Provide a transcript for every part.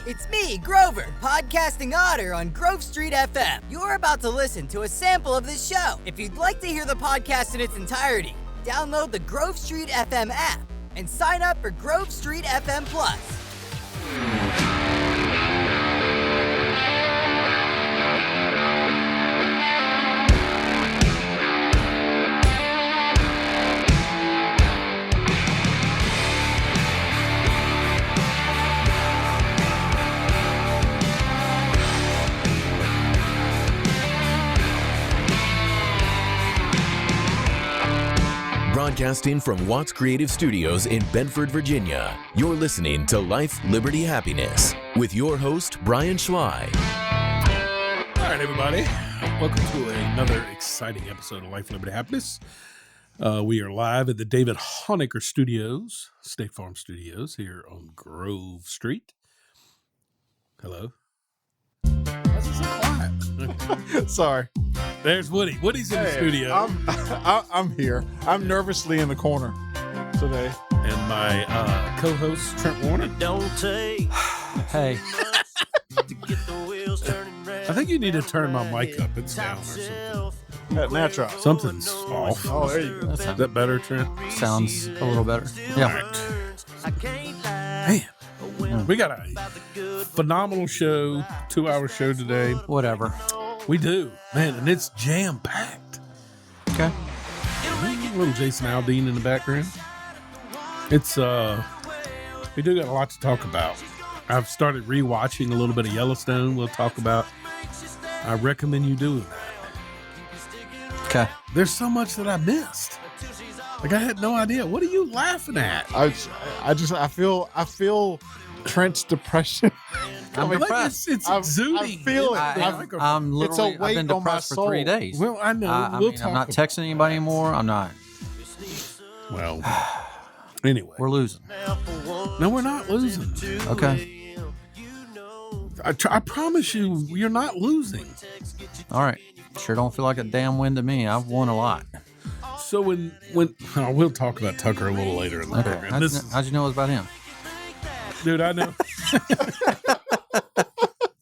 It's me, Grover, podcasting otter on Grove Street FM. You're about to listen to a sample of this show. If you'd like to hear the podcast in its entirety, download the Grove Street FM app and sign up for Grove Street FM Plus. Broadcasting from Watts Creative Studios in Bedford, Virginia, you're listening to Life, Liberty, Happiness with your host, Brian Schley. All right, everybody. Welcome to another exciting episode of Life, Liberty, Happiness. We are live at the David Honecker Studios, State Farm Studios, here on Grove Street. Hello. Why's it so quiet? Sorry. There's Woody. Woody's in the studio. I'm here. I'm nervously in the corner today. And my co-host, Trent Warner. Don't take Hey. to get the wheels turning round. I think you need to turn my mic up. It's down or something. That natural. Something's off. Oh, there you go. Is that better, Trent? Sounds a little better. All Yeah. right. I can't lie. Man, we got a phenomenal show, 2-hour show today. Whatever. We do, man, and it's jam-packed. Okay. Little Jason Aldean in the background. It's, we do got a lot to talk about. I've started rewatching a little bit of Yellowstone. We'll talk about. I recommend you doing that. Okay. There's so much that I missed. Like, I had no idea. What are you laughing at? I feel Trent's depression. I'm Like, depressed. it's I'm exuding. feeling it. I'm literally, I've weight been on my depressed for 3 soul. days. Well, I know. I we'll mean, talk I'm not about- texting anybody anymore. I'm not. Well, anyway. We're losing. No, we're not losing. Okay. I promise you, you're not losing. All right. Sure don't feel like a damn win to me. I've won a lot. So when we'll talk about Tucker a little later in the Okay. program. How'd you know it was about him? Dude, I know.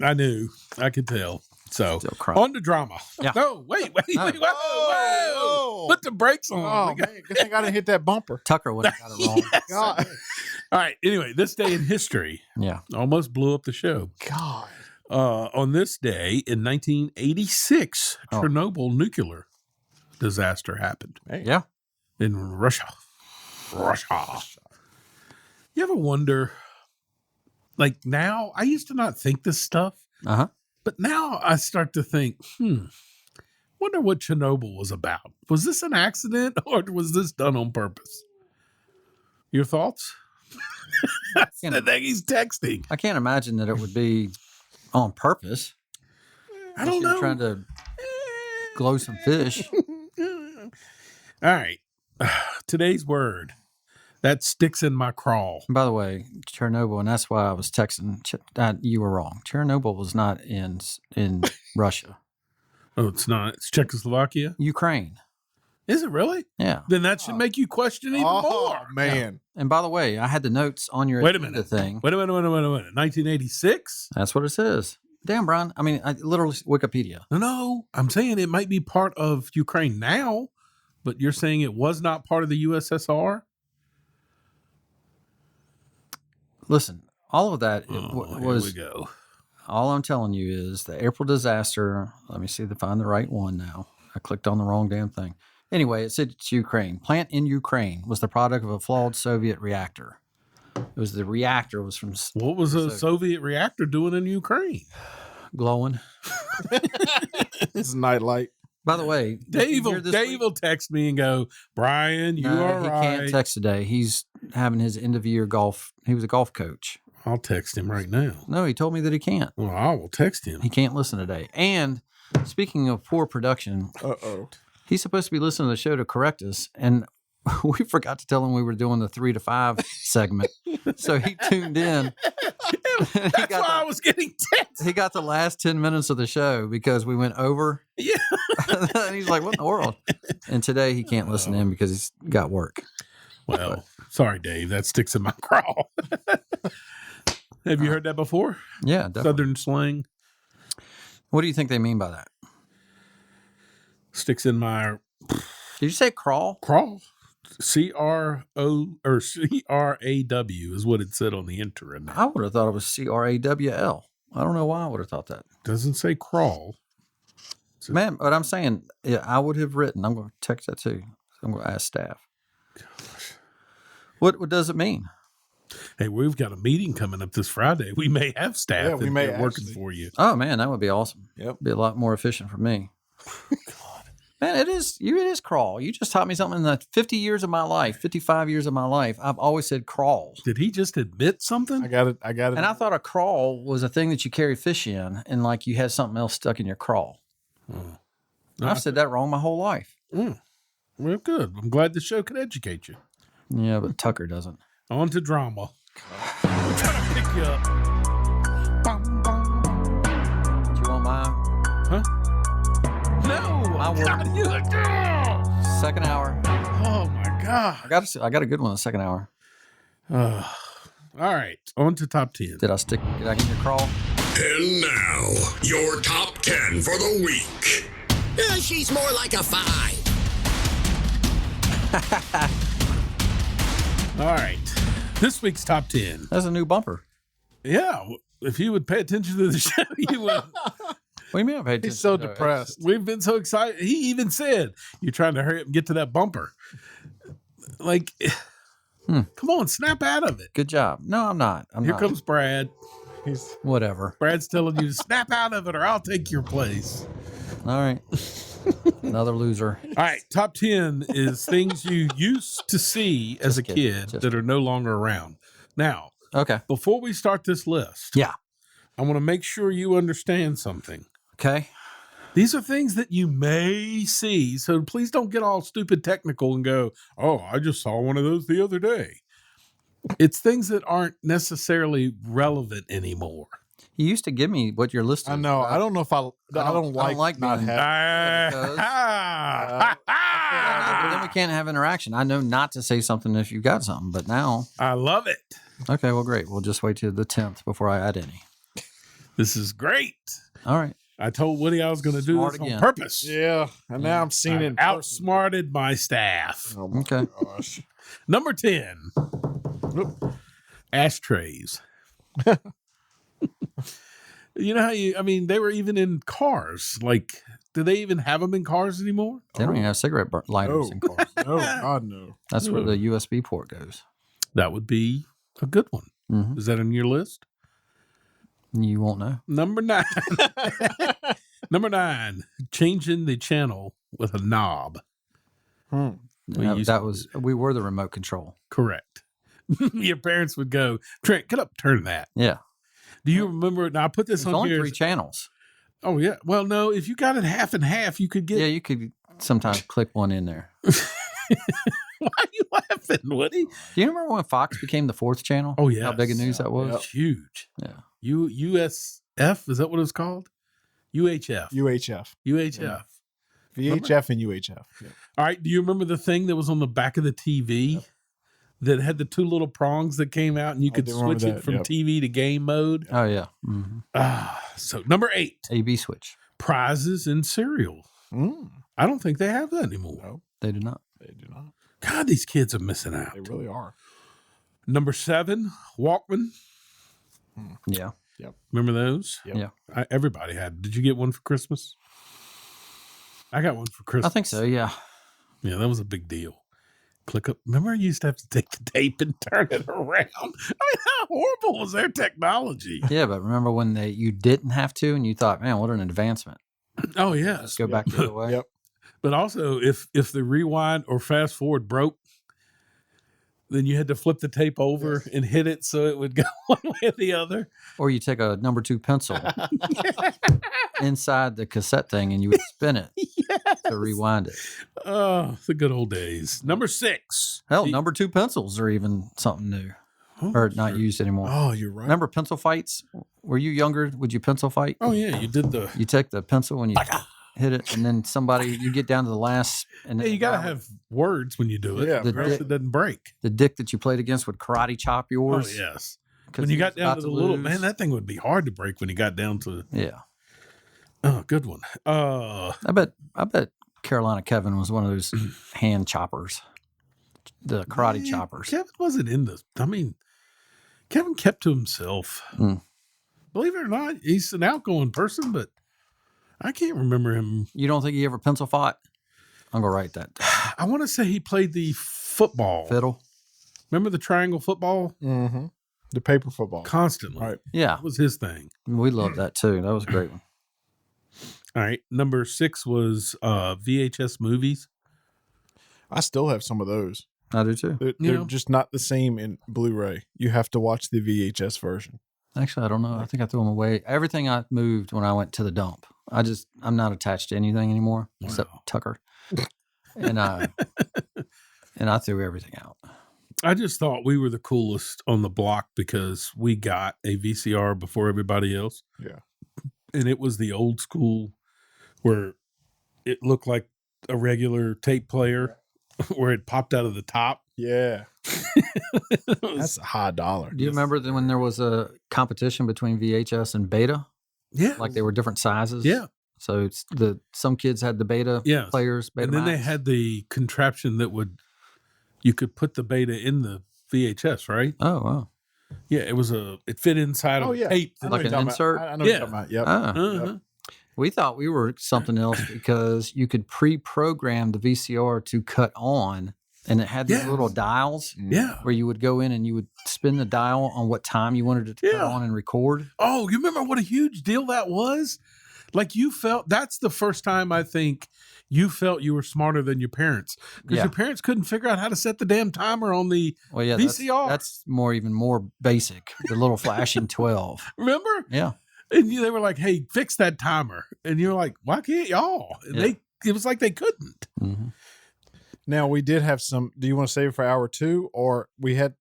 I knew. I could tell. So, Still crying. on to drama. Yeah. No, wait. Whoa. Oh. Put the brakes on. Oh, man. Good thing I didn't hit that bumper. Tucker would have got it wrong. Yes. God. All right. Anyway, this day in history Yeah. almost blew up the show. God. On this day in 1986, Oh. Chernobyl nuclear disaster happened Yeah. in Russia. You ever wonder, like now, I used to not think this stuff, Uh-huh. but now I start to think, wonder what Chernobyl was about. Was this an accident or was this done on purpose? Your thoughts? That's the thing he's texting. I can't imagine that it would be on purpose. I don't Unless you're know. trying to glow some fish. All right. Today's word that sticks in my craw. By the way, Chernobyl, and that's why I was texting. You were wrong. Chernobyl was not in Russia. Oh, it's not. It's Czechoslovakia. Ukraine. Is it really? Yeah. Then that should make you question even Oh, more. man. And by the way, I had the notes on your Wait a agenda minute. thing. Wait a minute. 1986? That's what it says. Damn, Brian. I mean, literally Wikipedia. No, I'm saying it might be part of Ukraine now, but you're saying it was not part of the USSR? Listen, all of that Here was. we go. All I'm telling you is the April disaster. Let me see if I find the right one now. I clicked on the wrong damn thing. Anyway, it said it's Ukraine. Plant in Ukraine was the product of a flawed Soviet reactor. It was the reactor was from What was a Soviet reactor doing in Ukraine? glowing. It's nightlight. By the way, Dave here this week- will text me and go, Brian, you No, are he right. can't text today. He's having his end of year golf. He was a golf coach. I'll text him right now. No, he told me that he can't. Well, I will text him. He can't listen today. And speaking of poor production, Uh-oh. he's supposed to be listening to the show to correct us, and we forgot to tell him we were doing the 3 to 5 segment. So he tuned in. That's why I was getting text. He got the last 10 minutes of the show because we went over. Yeah. And he's like, what in the world? And today he can't listen in because he's got work. Well, sorry, Dave. That sticks in my craw. Have you heard that before? Yeah, definitely. Southern slang. What do you think they mean by that? Sticks in my Did you say crawl? crawl. C-R-O or C-R-A-W is what it said on the internet. I would have thought it was C-R-A-W-L. I don't know why I would have thought that. Doesn't say crawl. Man, but I'm saying, yeah, I would have written. I'm going to text that too. I'm going to ask staff. What does it mean? Hey, we've got a meeting coming up this Friday. We may have staff Yeah, we may working actually. for you. Oh, man, that would be awesome. Yep. Be a lot more efficient for me. Man, it is crawl. You just taught me something in the 50 years of my life, 55 years of my life. I've always said crawl. Did he just admit something? I got it. And I thought a crawl was a thing that you carry fish in and like you had something else stuck in your crawl. I've said that wrong my whole life. Well, good. I'm glad the show could educate you. Yeah, but Tucker doesn't. On to drama. I'm trying to pick you up. Do you want my Huh? No. My word. God, you a girl. second hour? Oh, my God. I got a good one in the second hour. All right. On to top 10. Did I get your crawl? And now, your top 10 for the week. She's more like a 5. All right. This week's top 10. That's a new bumper. Yeah. If you would pay attention to the show, you would. What do you mean I paid attention? He's so to it? depressed. We've been so excited. He even said, you're trying to hurry up and get to that bumper. Like, come on, snap out of it. Good job. No, I'm not. Here comes Brad. He's Whatever. Brad's telling you to snap out of it or I'll take your place. All right. Another loser. All right. Top 10 is things you used to see as a kid Just that are no longer around. Now, Okay. before we start this list, Yeah. I want to make sure you understand something. Okay. These are things that you may see. So please don't get all stupid technical and go, oh, I just saw one of those the other day. It's things that aren't necessarily relevant anymore. You used to give me what your list is. I know. I don't know if I don't like not being- having. Then we can't have interaction. I know not to say something if you got something, but now. I love it. Okay, well, great. We'll just wait till the 10th before I add any. This is great. All right. I told Woody I was going to do Smart this again. on purpose. Yeah, and now I'm seeing it in person. Outsmarted my staff. Oh my Okay. gosh. Number 10, ashtrays. You know how they were even in cars. Like, do they even have them in cars anymore? They don't even have cigarette lighters in cars. No, God no. That's where the USB port goes. That would be a good one. Mhm. Is that on your list? You won't know. Number 9. Number 9, changing the channel with a knob. We were the remote control. Correct. Your parents would go, Trent, get up, turn that. Yeah. Do you remember? Now, I put this There's on only here. 3 channels. Oh, yeah. Well, no, if you got it half and half, you could get. Yeah, you could sometimes click one in there. Why are you laughing, Woody? Do you remember when Fox became the 4th channel? Oh, yeah. How big a news that was? It's huge. Yeah. USF, is that what it's called? UHF. UHF, UHF. VHF, and UHF. Yeah. All right. Do you remember the thing that was on the back of the TV that had the 2 little prongs that came out and you could do remember switch it that, from yep. TV to game mode? Oh, yeah. So number 8, AB switch. prizes in cereal. I don't think they have that anymore. No, They do not. they do not. God, these kids are missing out. They really are. Number 7, Walkman. Yeah. Remember those? Yep. Yeah. Everybody had. Did you get one for Christmas? I got one for Christmas. I think so. Yeah. Yeah, that was a big deal. Click up. Remember, you used to have to take the tape and turn it around. I mean, how horrible was their technology? Yeah, but remember when you didn't have to and you thought, man, what an advancement. Oh, yes. Let's go back the other way. Yep. But also, if the rewind or fast forward broke, then you had to flip the tape over and hit it so it would go one way or the other. Or you take a number 2 pencil inside the cassette thing and you would spin it to rewind it. Oh, the good old days. Number 6. Hell, number 2 pencils are even something new or not used anymore. Oh, you're right. Remember pencil fights? Were you younger? Would you pencil fight? Oh, yeah, you did the. You take the pencil and you hit it, and then you get down to the last. And Yeah, you got to have words when you do it. Yeah, or else it doesn't break. the dick that you played against would karate chop yours. Oh, yes. When you got down to the little man, that thing would be hard to break when you got down to. Yeah. Oh, good one. I bet Carolina Kevin was one of those hand choppers, the karate choppers. Kevin wasn't in this. I mean, Kevin kept to himself. Mm. Believe it or not, he's an outgoing person, but I can't remember him. You don't think he ever pencil fought? I'm gonna write that down. I want to say he played the football. Fiddle. Remember the triangle football? Mm-hmm. The paper football. Constantly. Right. Yeah, That was his thing. we loved that too. That was a great one. All right. Number 6 was VHS movies. I still have some of those. I do too. They're just not the same in Blu-ray. You have to watch the VHS version. Actually, I don't know. I think I threw them away. Everything I moved when I went to the dump. I'm not attached to anything anymore except Tucker, and I threw everything out. I just thought we were the coolest on the block because we got a VCR before everybody else. Yeah. And it was the old school where it looked like a regular tape player where it popped out of the top. Yeah. That's a high dollar. Do you remember when there was a competition between VHS and Beta? Yeah. Like they were different sizes. Yeah. So it's some kids had the Beta players. Beta and then they Max. had the contraption that you could put the Beta in the VHS, right? Oh wow. Yeah, it fit inside of tape. I know Like what an you're talking insert? about. I know what you're talking about. Yep. Ah. Uh-huh. We thought we were something else because you could pre-program the VCR to cut on, and it had these little dials Yeah. where you would go in and you would spin the dial on what time you wanted it to cut on and record. Oh, you remember what a huge deal that was? Like that's the first time I think you felt you were smarter than your parents because your parents couldn't figure out how to set the damn timer on the VCR. That's even more basic. The little flashing 12. Remember? Yeah. And they were like, "Hey, fix that timer," and you're like, "Why can't y'all?" And it was like they couldn't. Mm-hmm. Now we did have some. Do you want to save it for hour 2, or we had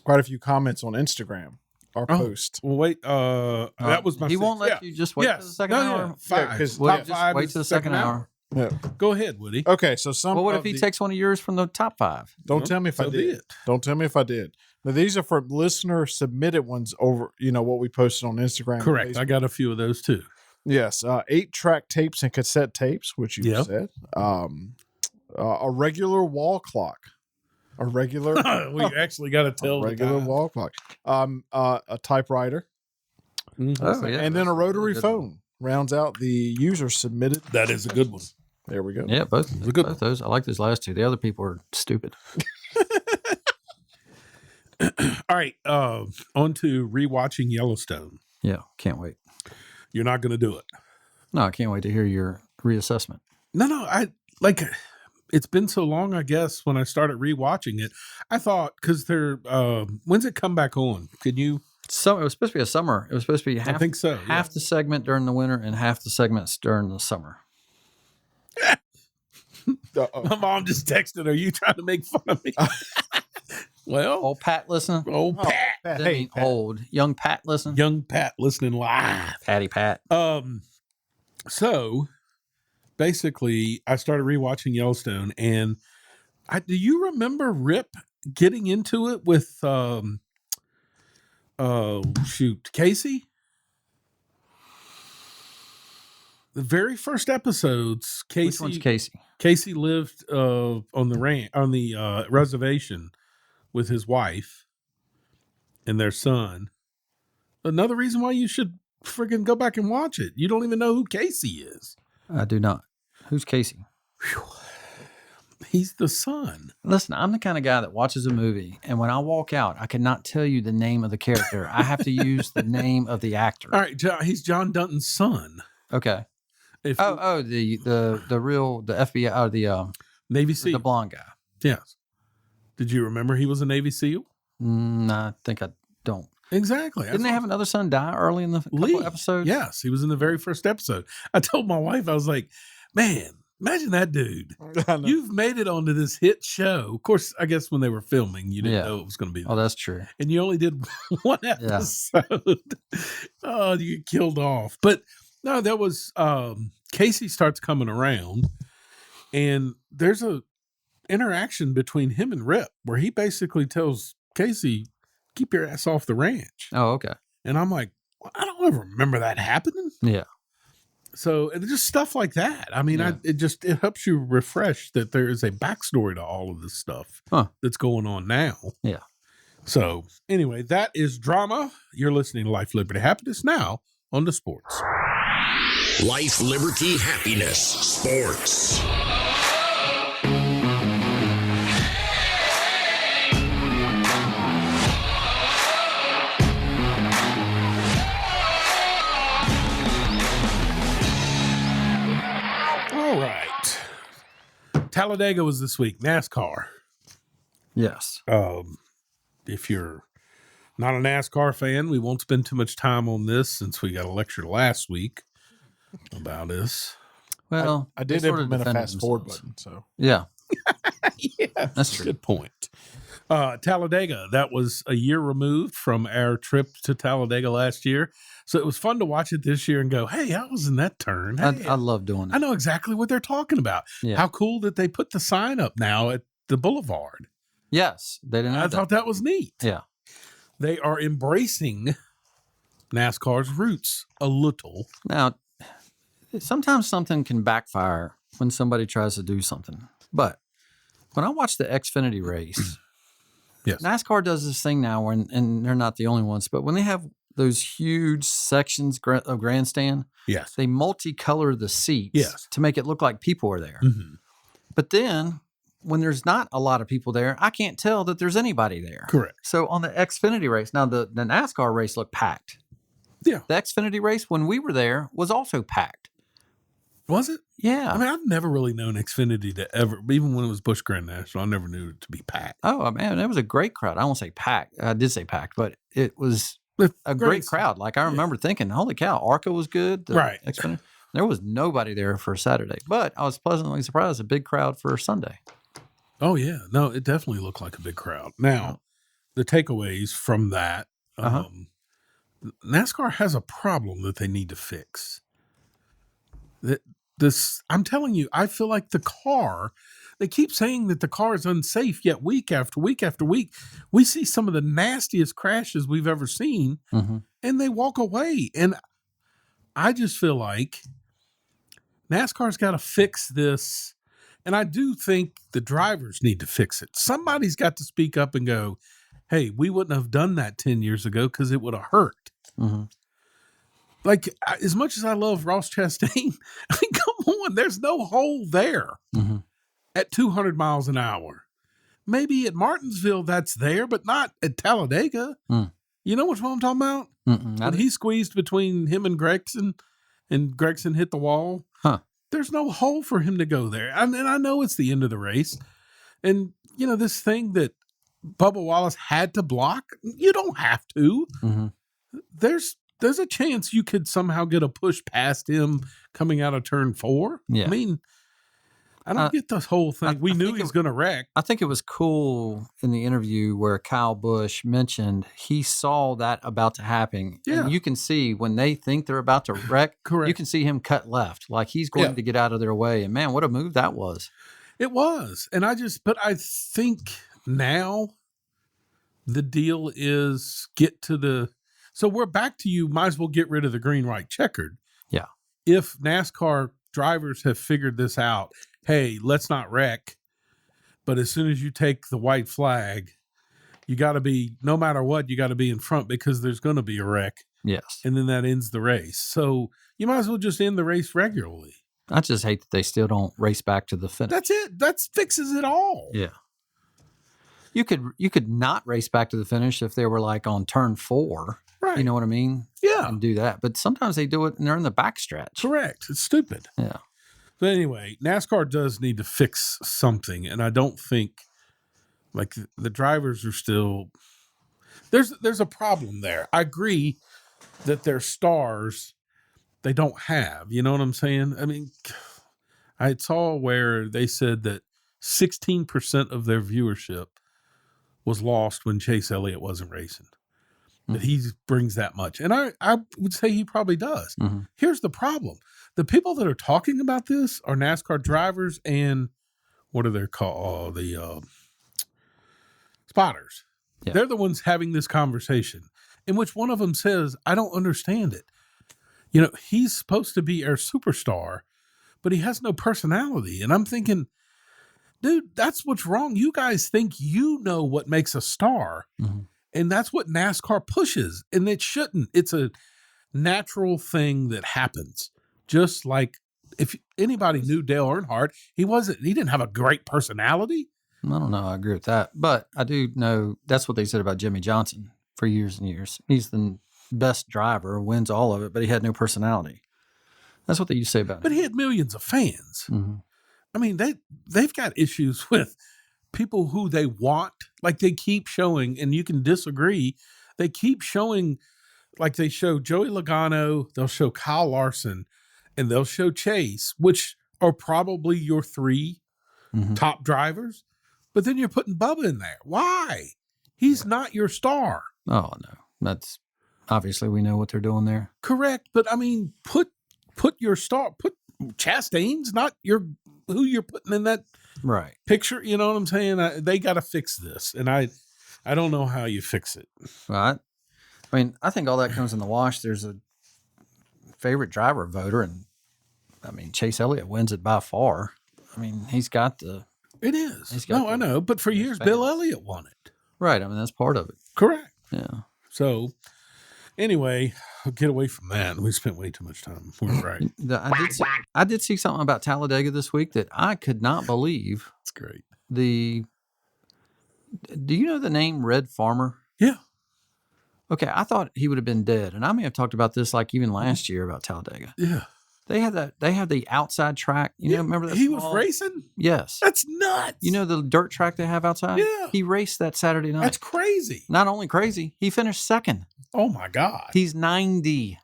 quite a few comments on Instagram? Our post. Well, wait. That was my. He won't let you just wait till the second hour. Yeah, because We'll top just 5 wait is till the second hour. Yeah. Go ahead, Woody. Okay, so some. Well, what of if he the- takes one of yours from the top 5? Don't tell me if I So be did. it. Don't tell me if I did. Now these are for listener submitted ones over. What we posted on Instagram. and Correct. I Facebook. got a few of those too. Yes, 8-track tapes and cassette tapes, which you Yep. said. A regular wall clock. A regular. We actually got to tell the regular time. wall clock. A typewriter. Oh, yeah. And then a rotary Good one. phone rounds out the user submitted. That is a good one. There we go. Yeah, both good both those. I like those last two. The other people are stupid. All right. On to rewatching Yellowstone. Yeah, can't wait. You're not going to do it. No, I can't wait to hear your reassessment. No. It's been so long, I guess, when I started rewatching it. I thought, because when's it come back on? Can you? So it was supposed to be a summer. It was supposed to be half. I think so. Half the segment during the winter and half the segments during the summer. My mom just texted, "Are you trying to make fun of me?" Well, Old Pat listening. old Pat, Didn't mean old. Young Pat listening. young Pat, listening live. Patty Pat. So basically, I started rewatching Yellowstone, and do you remember Rip getting into it with Casey? The very first episodes, Which one's Casey? Casey lived on the reservation with his wife and their son. Another reason why you should freaking go back and watch it. You don't even know who Casey is. I do not. Who's Casey? He's the son. Listen, I'm the kind of guy that watches a movie, and when I walk out, I cannot tell you the name of the character. I have to use the name of the actor. All right, he's John Dunton's son. Okay. If the FBI or the Navy SEAL. the blonde guy. Yes. Did you remember he was a Navy SEAL? I think I don't. Exactly. Didn't they have another son die early in the couple episodes? Yes, he was in the very first episode. I told my wife, I was like, man, imagine that dude. You've made it onto this hit show. Of course, I guess when they were filming, you didn't know it was going to be. Oh, that's true. And you only did one episode. Oh, you get killed off. But no, that was Casey starts coming around, and there's a interaction between him and Rip where he basically tells Casey, keep your ass off the ranch. Oh, okay. And I'm like, well, I don't ever remember that happening. Yeah. So it's just stuff like that. I mean, Yeah. it helps you refresh that there is a backstory to all of this stuff that's going on now. Yeah. So anyway, that is drama. You're listening to Life, Liberty, Happiness now on the sports. Life, liberty, happiness, sports. All right. Talladega was this week, NASCAR. Yes. If you're not a NASCAR fan, we won't spend too much time on this since we got a lecture last week about this. Well, I did they sort of implement a defended fast forward themselves. button, so Yeah. Yeah, That's true. Good point. Talladega, that was a year removed from our trip to Talladega last year. So it was fun to watch it this year and go, hey, I was in that turn. Hey, I love doing it. I know exactly what they're talking about. Yeah. How cool that they put the sign up now at the boulevard. Yes. They didn't I have thought that was neat. Yeah. They are embracing NASCAR's roots a little. Now, sometimes something can backfire when somebody tries to do something. But when I watch the Xfinity race, Yes. NASCAR does this thing now, and they're not the only ones, but when they have those huge sections of grandstand, Yes. they multicolor the seats Yes. to make it look like people are there. Mhm. But then when there's not a lot of people there, I can't tell that there's anybody there. Correct. So on the Xfinity race, now the NASCAR race looked packed. Yeah. The Xfinity race, when we were there, was also packed. Was it? Yeah. I mean, I've never really known Xfinity to ever, even when it was Busch Grand National, I never knew it to be packed. Oh, man, it was a great crowd. I won't say packed. I did say packed, but it was a great crowd. Like I remember thinking, holy cow, ARCA was good. The Right. Xfinity. There was nobody there for Saturday, but I was pleasantly surprised. A big crowd for Sunday. Oh, yeah. No, it definitely looked like a big crowd. Now, the takeaways from that, NASCAR has a problem that they need to fix. I'm telling you, I feel like the car, they keep saying that the car is unsafe, yet week after week after week, we see some of the nastiest crashes we've ever seen, and they walk away. And I just feel like NASCAR's got to fix this. And I do think the drivers need to fix it. Somebody's got to speak up and go, hey, we wouldn't have done that 10 years ago because it would have hurt. Like, as much as I love Ross Chastain, I mean, come on, there's no hole there at 200 miles an hour. Maybe at Martinsville that's there, but not at Talladega. You know which one I'm talking about? When he squeezed between him and Gregson hit the wall. There's no hole for him to go there. And I know it's the end of the race. And, you know, this thing that Bubba Wallace had to block, you don't have to. There's a chance you could somehow get a push past him coming out of turn 4. Yeah. I mean, I don't get this whole thing. We knew he was going to wreck. I think it was cool in the interview where Kyle Busch mentioned he saw that about to happen. Yeah. And you can see when they think they're about to wreck, Correct. you can see him cut left. Like he's going to get out of their way. And man, what a move that was. It was. And I think now the deal is so we're back to you might as well get rid of the green, white, checkered. Yeah. If NASCAR drivers have figured this out, hey, let's not wreck. But as soon as you take the white flag, you got to be, no matter what, you got to be in front because there's going to be a wreck. Yes. And then that ends the race. So you might as well just end the race regularly. I just hate that they still don't race back to the finish. That's it. That fixes it all. Yeah. You could not race back to the finish if they were like on turn 4. Right. You know what I mean? Yeah. And do that. But sometimes they do it and they're in the backstretch. Correct. It's stupid. Yeah. But anyway, NASCAR does need to fix something. And I don't think like the drivers are still, there's a problem there. I agree that their stars, they don't have, you know what I'm saying? I mean, I saw where they said that 16% of their viewership was lost when Chase Elliott wasn't racing. That he brings that much. And I would say he probably does. Here's the problem. The people that are talking about this are NASCAR drivers and what are they called? The spotters. Yeah. They're the ones having this conversation in which one of them says, I don't understand it. You know, he's supposed to be our superstar, but he has no personality. And I'm thinking, dude, that's what's wrong. You guys think you know what makes a star, and that's what NASCAR pushes, and it shouldn't. It's a natural thing that happens. Just like if anybody knew Dale Earnhardt, he didn't have a great personality. I don't know. I agree with that. But I do know that's what they said about Jimmy Johnson for years and years. He's the best driver, wins all of it, but he had no personality. That's what they used to say about him. But he had millions of fans. I mean, they've got issues with people who they want. Like they keep showing, and you can disagree, they keep showing, like they show Joey Logano, they'll show Kyle Larson, and they'll show Chase, which are probably your three top drivers. But then you're putting Bubba in there. Why? He's not your star. Oh, no. That's obviously we know what they're doing there. Correct. But I mean, put your star, put Chastain's not who you're putting in that Right. picture. You know what I'm saying? They got to fix this. And I don't know how you fix it. Right. I mean, I think all that comes in the wash. There's a favorite driver voter, and I mean, Chase Elliott wins it by far. I mean, he's got the. It is. He's got I know. But for years, fans. Bill Elliott won it. Right. I mean, that's part of it. Correct. Yeah. So anyway, I'll get away from that. We spent way too much time. We're right. I did see something about Talladega this week that I could not believe. It's great. Do you know the name Red Farmer? Yeah. Okay, I thought he would have been dead, and I may have talked about this like even last year about Talladega. Yeah. They have the outside track. You know, remember that? He was racing? Yes. That's nuts. You know the dirt track they have outside? Yeah. He raced that Saturday night. That's crazy. Not only crazy, he finished second. Oh my God. He's 90.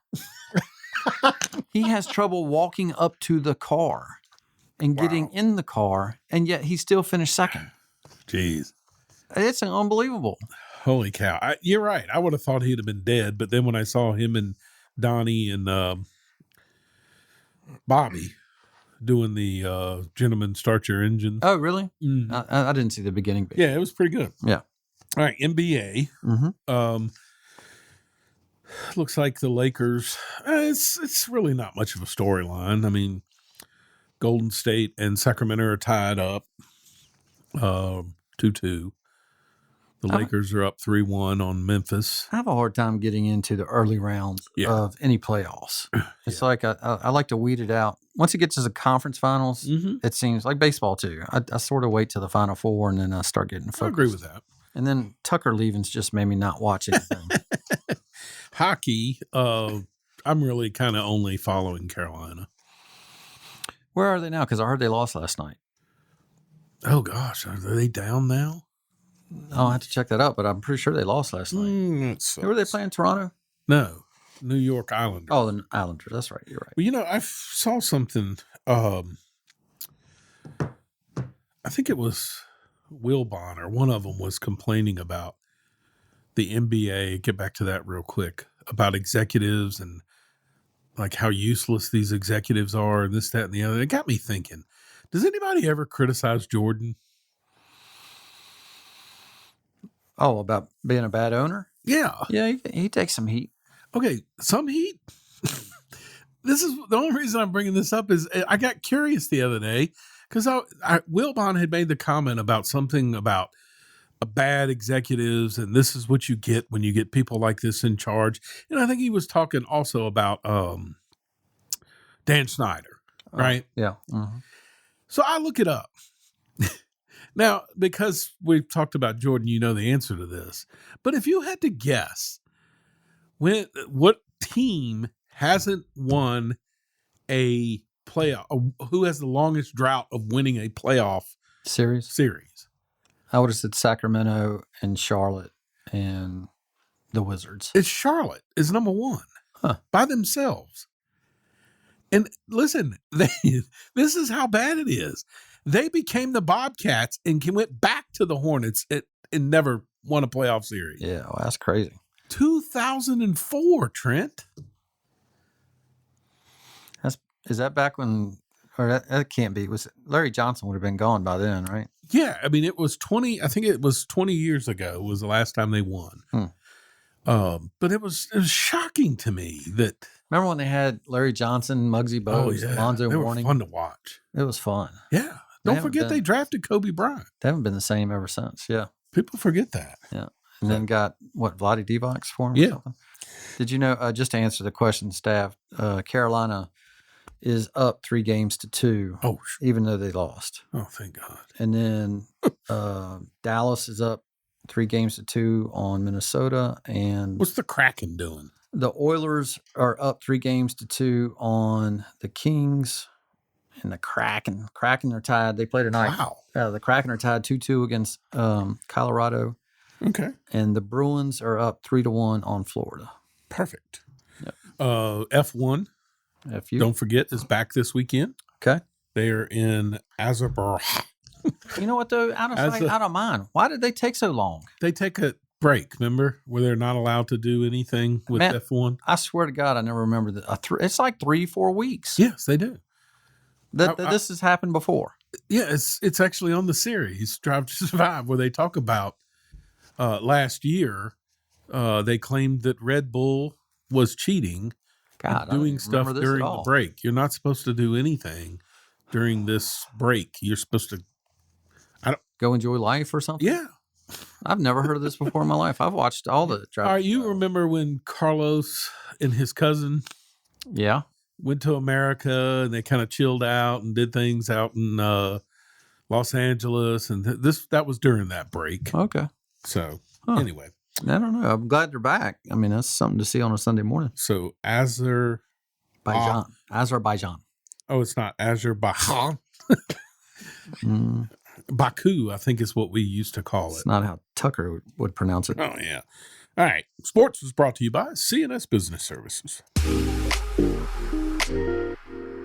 He has trouble walking up to the car and getting in the car, and yet he still finished second. Jeez. It's unbelievable. Holy cow. You're right. I would have thought he'd have been dead, but then when I saw him and Donnie and Bobby doing the Gentlemen Start Your Engine. Oh, really? Mhm. I didn't see the beginning bit. Yeah, it was pretty good. Yeah. All right, NBA. Looks like the Lakers. It's really not much of a storyline. I mean, Golden State and Sacramento are tied up 2-2. The Lakers are up 3-1 on Memphis. I have a hard time getting into the early rounds of any playoffs. It's like I like to weed it out. Once it gets to the conference finals, it seems like baseball too. I sort of wait till the Final Four and then I start getting focused. I agree with that. And then Tucker leaving's just made me not watch anything. Hockey, I'm really kind of only following Carolina. Where are they now? Because I heard they lost last night. Oh, gosh. Are they down now? I'll have to check that out, but I'm pretty sure they lost last night. Who were they playing? Toronto? No. New York Islanders. Oh, the Islanders. That's right. You're right. Well, you know, I saw something. I think it was Wilbon or one of them was complaining about the NBA. Get back to that real quick about executives and like how useless these executives are and this, that, and the other. It got me thinking, does anybody ever criticize Jordan? Oh, about being a bad owner? Yeah. Yeah, he takes some heat. Okay, some heat. This is the only reason I'm bringing this up is I got curious the other day because Wilbon had made the comment about something about a bad executives and this is what you get when you get people like this in charge. And I think he was talking also about Dan Snyder, right? Yeah. Mm-hmm. So I look it up. Now, because we've talked about Jordan, you know the answer to this. But if you had to guess, what team hasn't won a playoff? Who has the longest drought of winning a playoff series? I would have said Sacramento and Charlotte and the Wizards. It's Charlotte is number one by themselves. And listen, this is how bad it is. They became the Bobcats and went back to the Hornets and never won a playoff series. Yeah, well, that's crazy. 2004, Trent. Is that back when Or that can't be. Was Larry Johnson would have been gone by then, right? Yeah, I mean, it was 20. I think it was 20 years ago was the last time they won. But it was shocking to me that. Remember when they had Larry Johnson, Muggsy Bogues, Alonzo they were Mourning? fun to watch. It was fun. Yeah, They don't haven't forget been- they drafted Kobe Bryant. They haven't been the same ever since. Yeah. People forget that. Yeah. And then got Vlade Divac for him or Yeah. something? Did you know, just to answer the question, staff, Carolina is up 3-2, Oh, even though they lost. oh, thank God. And then Dallas is up 3-2 on Minnesota. And What's the Kraken doing? the Oilers are up 3-2 on the Kings. And the Kraken are tied. They play tonight. Wow. The Kraken are tied 2-2 against Colorado. Okay. And the Bruins are up 3-1 on Florida. Perfect. Yep. F1, FU. don't forget, is back this weekend. Okay. They are in Azerbaijan. You know what, though? Out of sight, out of mind. Why did they take so long? They take a break, remember, where they're not allowed to do anything with Man, F1. I swear to God, I never remember that. It's like 3-4 weeks. Yes, they do. This has happened before. Yeah, it's actually on the series Drive to Survive, where they talk about last year. They claimed that Red Bull was cheating, God, and doing stuff during the break. You're not supposed to do anything during this break. You're supposed to go enjoy life or something. Yeah. I've never heard of this before in my life. I've watched all the Drive. All right, you remember when Carlos and his cousin Yeah. went to America and they kind of chilled out and did things out in Los Angeles, and that was during that break. Okay. So anyway, I don't know. I'm glad they're back. I mean, that's something to see on a Sunday morning. so Azerbaijan. Oh, it's not Azerbaijan. Mm, Baku, I think is what we used to call it's it. not how Tucker would pronounce it. Oh, yeah. All right. Sports was brought to you by CNS Business Services.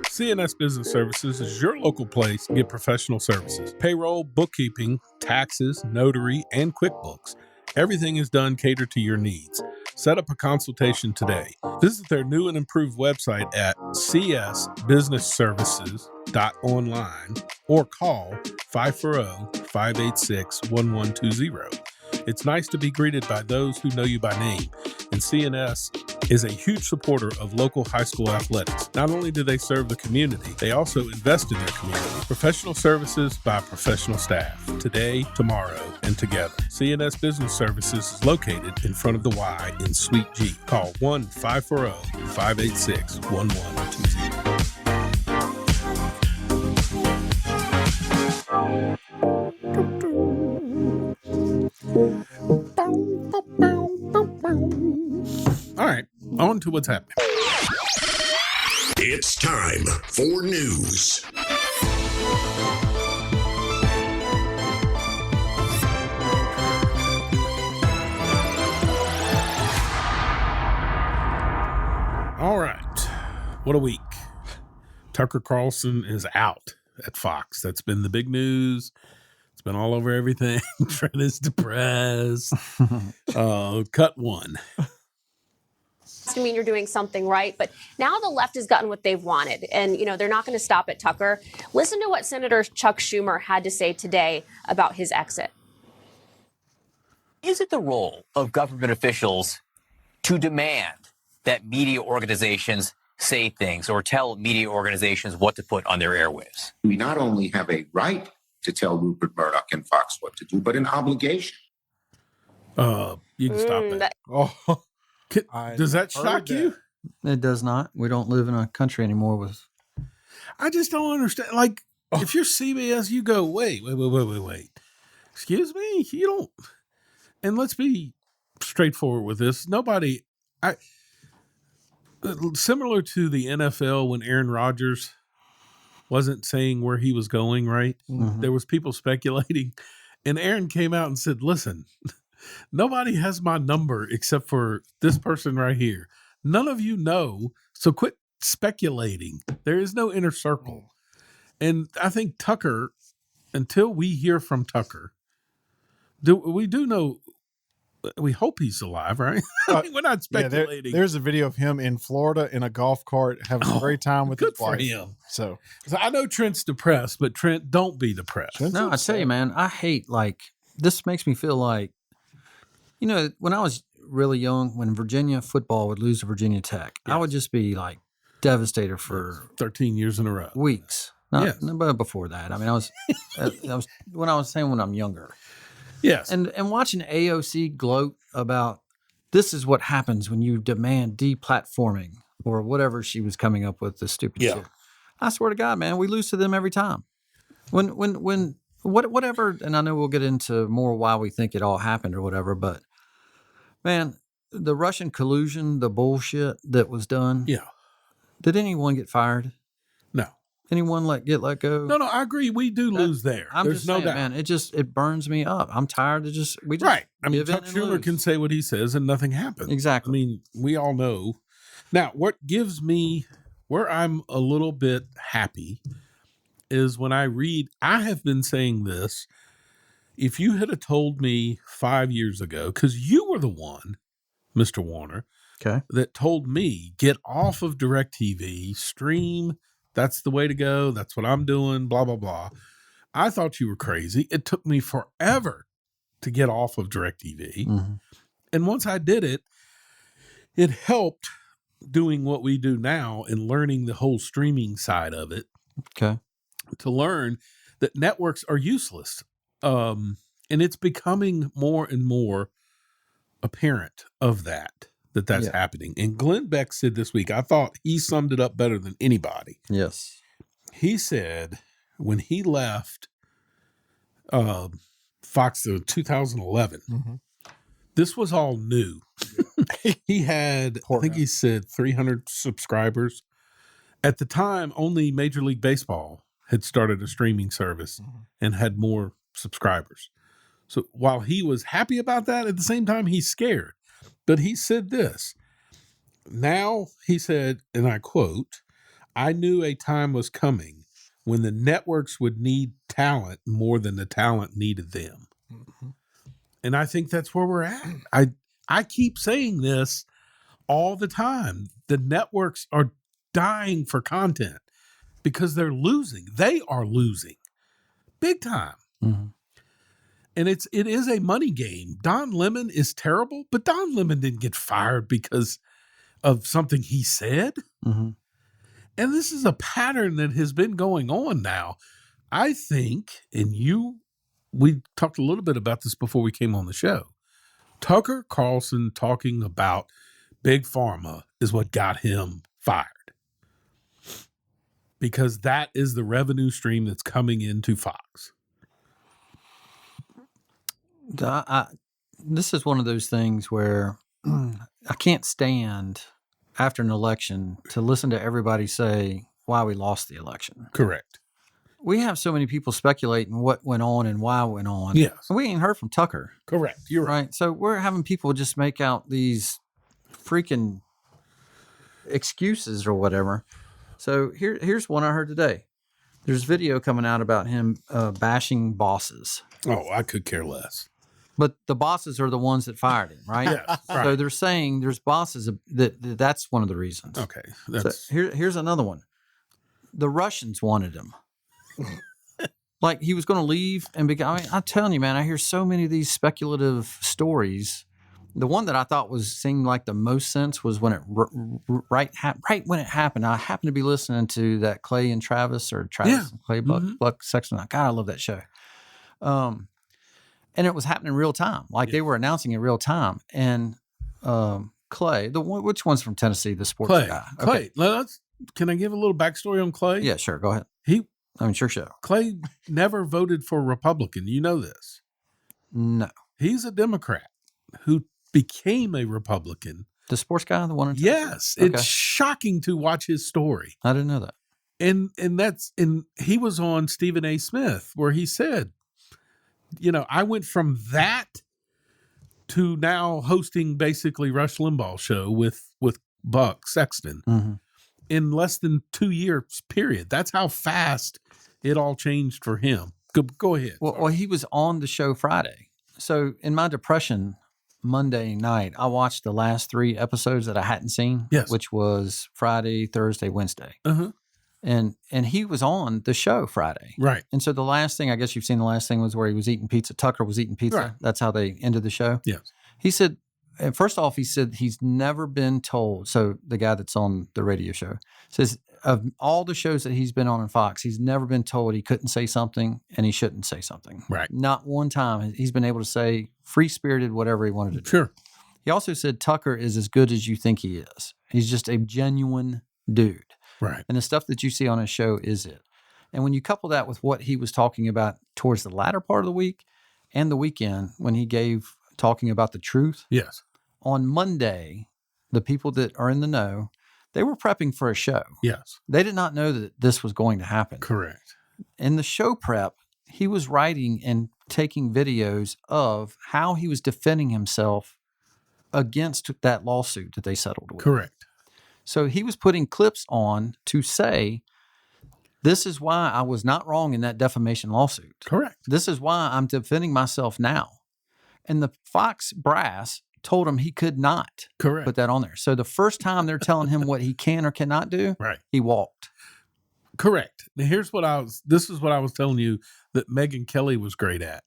CNS Business Services is your local place to get professional services. Payroll, bookkeeping, taxes, notary, and QuickBooks. Everything is done catered to your needs. Set up a consultation today. Visit their new and improved website at csbusinessservices.online or call 540-586-1120. It's nice to be greeted by those who know you by name, and CNS is a huge supporter of local high school athletics. Not only do they serve the community, they also invest in their community. Professional services by professional staff, today, tomorrow, and together. CNS Business Services is located in front of the Y in Suite G. Call 1-540-586-1120. All right, on to what's happening. It's time for news. All right, what a week. Tucker Carlson is out at Fox. That's been the big news. It's been all over everything. Fred is depressed. Cut one. To mean you're doing something right, but now the left has gotten what they've wanted, and they're not going to stop at Tucker. Listen to what Senator Chuck Schumer had to say today about his exit. Is it the role of government officials to demand that media organizations say things or tell media organizations what to put on their airwaves? We not only have a right to tell Rupert Murdoch and Fox what to do, but an obligation. You can stop that. Oh, Does that shock you? It does not. We don't live in a country anymore with. I just don't understand. Like, if you're CBS, you go, wait. Excuse me? You don't. And let's be straightforward with this. Similar to the NFL when Aaron Rodgers wasn't saying where he was going, right? Mhm. There was people speculating. And Aaron came out and said, listen, nobody has my number except for this person right here. None of you know, so quit speculating. There is no inner circle. And I think Tucker, until we hear from Tucker, we do know we hope he's alive, right? I mean, we're not Yeah, speculating. there's a video of him in Florida in a golf cart having a great time with good his for wife. him. So I know Trent's depressed, but Trent, don't be depressed. No, I tell you, man, I hate this makes me feel like, when I was really young, when Virginia football would lose to Virginia Tech, I would just be like devastated for 13 years in a row. weeks. But before that, I mean, I was when I'm younger. Yes. And watching AOC gloat about this is what happens when you demand deplatforming or whatever she was coming up with, this stupid shit. I swear to God, man, we lose to them every time. Whatever, and I know we'll get into more why we think it all happened or whatever, but man, the Russian collusion, the bullshit that was done. Yeah. Did anyone get fired? No. Anyone get let go? No, I agree. We do lose there. There's no doubt. Man, it burns me up. I'm tired of right. I mean, give in Chuck and Schumer lose. can say what he says and nothing happens. Exactly. I mean, we all know. Now, what gives me where I'm a little bit happy is when I read. I have been saying this. If you had told me 5 years ago, because you were the one, Mr. Warner, that told me get off of DirecTV, stream. That's the way to go. That's what I'm doing, blah, blah, blah. I thought you were crazy. It took me forever to get off of DirecTV. Mm-hmm. And once I did it, it helped doing what we do now and learning the whole streaming side of it. Okay. To learn that networks are useless. And it's becoming more and more apparent of that's happening. And Glenn Beck said this week, I thought he summed it up better than anybody. Yes. He said when he left Fox in 2011, this was all new. He had, I think he said 300 subscribers. At the time, only Major League Baseball had started a streaming service and had more subscribers. So while he was happy about that, at the same time, he's scared. But he said this. Now, he said, and I quote, I knew a time was coming when the networks would need talent more than the talent needed them. And I think that's where we're at. I keep saying this all the time. The networks are dying for content because they're losing. They are losing big time. Mm-hmm. And it is a money game. Don Lemon is terrible, but Don Lemon didn't get fired because of something he said. Mm-hmm. And this is a pattern that has been going on now. I think, and we talked a little bit about this before we came on the show. Tucker Carlson talking about Big Pharma is what got him fired. Because that is the revenue stream that's coming into Fox. This is one of those things where I can't stand after an election to listen to everybody say why we lost the election. Correct. We have so many people speculating what went on and why it went on. Yes. And we ain't heard from Tucker. Correct. You're right. So we're having people just make out these freaking excuses or whatever. So here's one I heard today. There's video coming out about him bashing bosses. Oh, I could care less. But the bosses are the ones that fired him, right? Yes, right. So they're saying there's bosses that's one of the reasons. Okay. So here's another one. The Russians wanted him. Like he was going to leave and I'm telling you, man, I hear so many of these speculative stories. The one that I thought seemed like the most sense was when it right when it happened. I happened to be listening to that Clay and Travis and Clay Buck section. God, I love that show. And it was happening in real time. Like they were announcing in real time. And Clay, which one's from Tennessee? The sports guy. Clay. Okay. Can I give a little backstory on Clay? Yeah, sure. Go ahead. Sure. Clay never voted for Republican. You know this. No. He's a Democrat who became a Republican. The sports guy, the one in Tennessee? Yes. Okay. It's shocking to watch his story. I didn't know that. And he was on Stephen A. Smith where he said, I went from that to now hosting basically Rush Limbaugh's show with Buck Sexton in less than 2 years period. That's how fast it all changed for him. Go ahead. Well, he was on the show Friday. So in my depression Monday night, I watched the last 3 episodes that I hadn't seen, Yes. which was Friday, Thursday, Wednesday. Uh-huh. And he was on the show Friday. Right. And so the last thing, I guess you've seen the last thing was where he was eating pizza. Tucker was eating pizza. Right. That's how they ended the show. Yes. He said, first off, he said he's never been told. So the guy that's on the radio show says of all the shows that he's been on Fox, he's never been told he couldn't say something and he shouldn't say something. Right. Not one time he's been able to say free-spirited whatever he wanted to do. Sure. He also said Tucker is as good as you think he is. He's just a genuine dude. Right. And the stuff that you see on his show is it. And when you couple that with what he was talking about towards the latter part of the week and the weekend when he gave talking about the truth. Yes. On Monday, the people that are in the know, they were prepping for a show. Yes. They did not know that this was going to happen. Correct. In the show prep, he was writing and taking videos of how he was defending himself against that lawsuit that they settled with. Correct. So he was putting clips on to say, this is why I was not wrong in that defamation lawsuit. Correct. This is why I'm defending myself now. And the Fox brass told him he could not Correct. put that on there. So the first time they're telling him what he can or cannot do, Right. he walked. Correct. Now this is what I was telling you that Megyn Kelly was great at.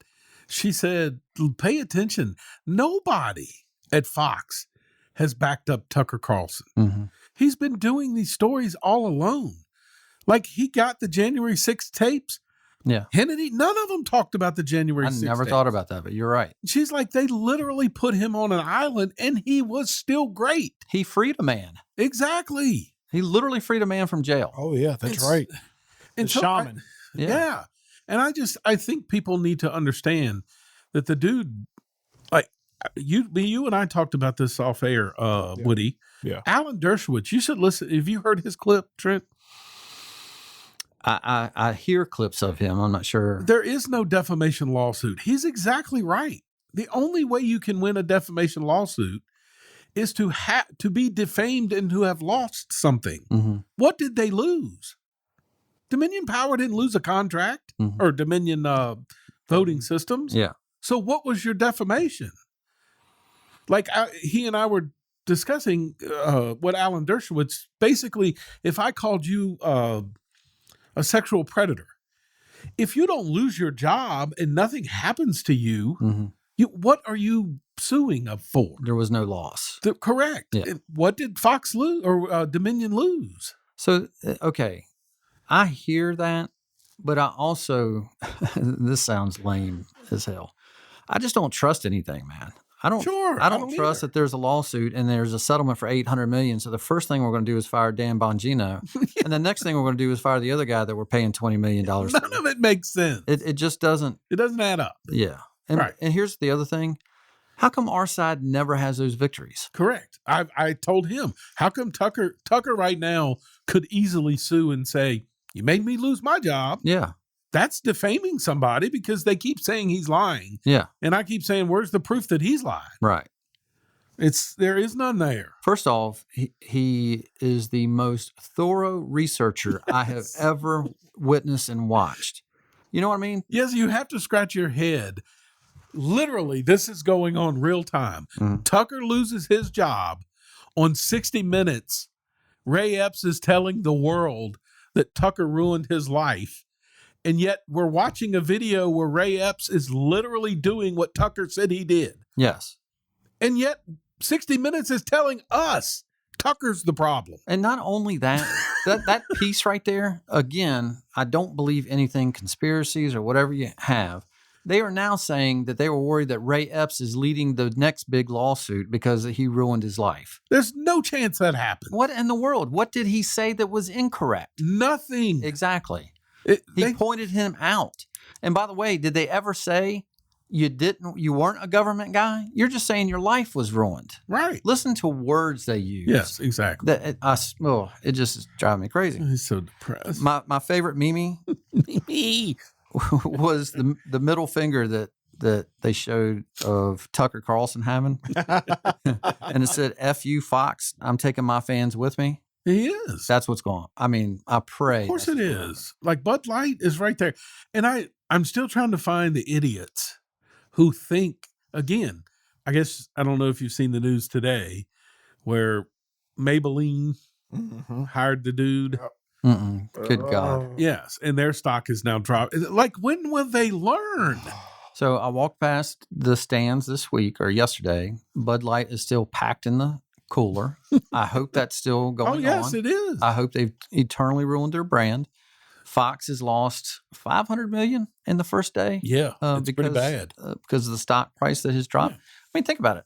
She said, pay attention. Nobody at Fox has backed up Tucker Carlson. Mm-hmm. He's been doing these stories all alone. Like he got the January 6th tapes. Yeah. Hannity, none of them talked about the January 6th I never tapes. thought about that, but you're right. She's like, they literally put him on an island and he was still great. He freed a man. Exactly. He literally freed a man from jail. Oh, yeah, that's right. And The so shaman. Yeah. And I think people need to understand that the dude, like you and I talked about this off air, Woody. Yeah. Alan Dershowitz, you should listen. Have you heard his clip, Trent? I hear clips of him. I'm not sure. There is no defamation lawsuit. He's exactly right. The only way you can win a defamation lawsuit is to be defamed and to have lost something. Mm-hmm. What did they lose? Dominion Power didn't lose a contract or Dominion voting systems. Yeah. So what was your defamation? Like he and I were discussing what Alan Dershowitz, basically, if I called you a sexual predator, if you don't lose your job and nothing happens to you, what are you suing for? There was no loss. Correct. Yeah. And what did Fox lose or Dominion lose? So, okay, I hear that, but I also, this sounds lame as hell. I just don't trust anything, man. I don't trust that there's a lawsuit and there's a settlement for $800 million. So the first thing we're going to do is fire Dan Bongino. And the next thing we're going to do is fire the other guy that we're paying $20 million. None of it makes sense. It just doesn't. It doesn't add up. Yeah. And, Right. And here's the other thing. How come our side never has those victories? Correct. I told him, how come Tucker right now could easily sue and say, you made me lose my job. Yeah. That's defaming somebody because they keep saying he's lying. Yeah. And I keep saying, where's the proof that he's lying? Right. There is none there. First off, he is the most thorough researcher I have ever witnessed and watched. You know what I mean? Yes, you have to scratch your head. Literally, this is going on real time. Tucker loses his job on 60 Minutes. Ray Epps is telling the world that Tucker ruined his life. And yet we're watching a video where Ray Epps is literally doing what Tucker said he did. Yes. And yet 60 Minutes is telling us Tucker's the problem. And not only that, that piece right there, again, I don't believe anything conspiracies or whatever you have. They are now saying that they were worried that Ray Epps is leading the next big lawsuit because he ruined his life. There's no chance that happened. What in the world? What did he say that was incorrect? Nothing. Exactly. He pointed him out. And by the way, did they ever say you weren't a government guy? You're just saying your life was ruined. Right. Listen to words they use. Yes, exactly. It just is driving me crazy. He's so depressed. My favorite Mimi was the middle finger that they showed of Tucker Carlson having. And it said, F you, Fox. I'm taking my fans with me. He is. That's what's going on. I mean, I pray. Of course it is. Like Bud Light is right there. And I'm still trying to find the idiots who think, again, I guess I don't know if you've seen the news today where Maybelline hired the dude. Good God. Yes, and their stock is now dropped. Like, when will they learn? So I walked past the stands this week or yesterday. Bud Light is still packed in the cooler. I hope that's still going on. Oh, yes, it is. I hope they've eternally ruined their brand. Fox has lost $500 million in the first day. Yeah, it's pretty bad. Because of the stock price that has dropped. Yeah. I mean, think about it.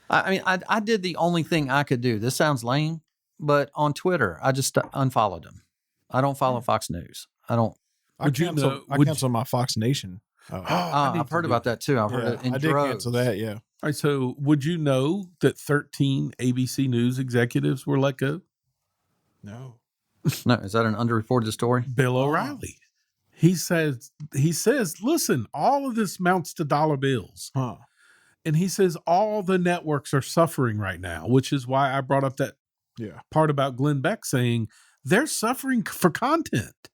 I did the only thing I could do. This sounds lame, but on Twitter, I just unfollowed them. I don't follow Fox News. I don't. I canceled my Fox Nation. I've heard about that too. I've heard it in I did droves. cancel that. Yeah. All right, so would you know that 13 ABC News executives were let go? No. No, is that an underreported story? Bill O'Reilly. He says, listen, all of this amounts to dollar bills. Huh. And he says all the networks are suffering right now, which is why I brought up that part about Glenn Beck saying they're suffering for content.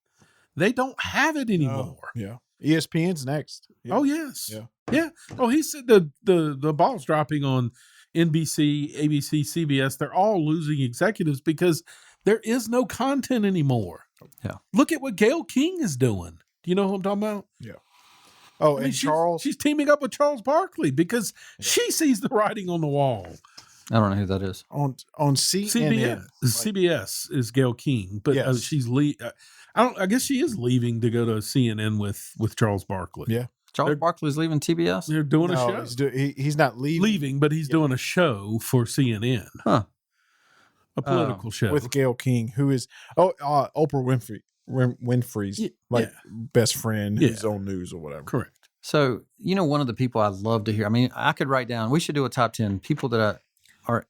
They don't have it anymore. Yeah. ESPN's next. Yeah. Oh, yes. Yeah. Yeah. Oh, he said the ball's dropping on NBC, ABC, CBS. They're all losing executives because there is no content anymore. Yeah. Look at what Gayle King is doing. Do you know who I'm talking about? Yeah. Oh, and Charles. She's teaming up with Charles Barkley because she sees the writing on the wall. I don't know who that is. On CNN. CBS is Gayle King, but she's I guess she is leaving to go to CNN with Charles Barkley. Yeah. Charles Barkley's leaving TBS? They're doing a show. He's not leaving. But he's doing a show for CNN. Huh. A political show. With Gayle King, who is Oprah Winfrey's best friend who's on news or whatever. Correct. So, one of the people I love to hear, I mean, I could write down, we should do a top 10 people that are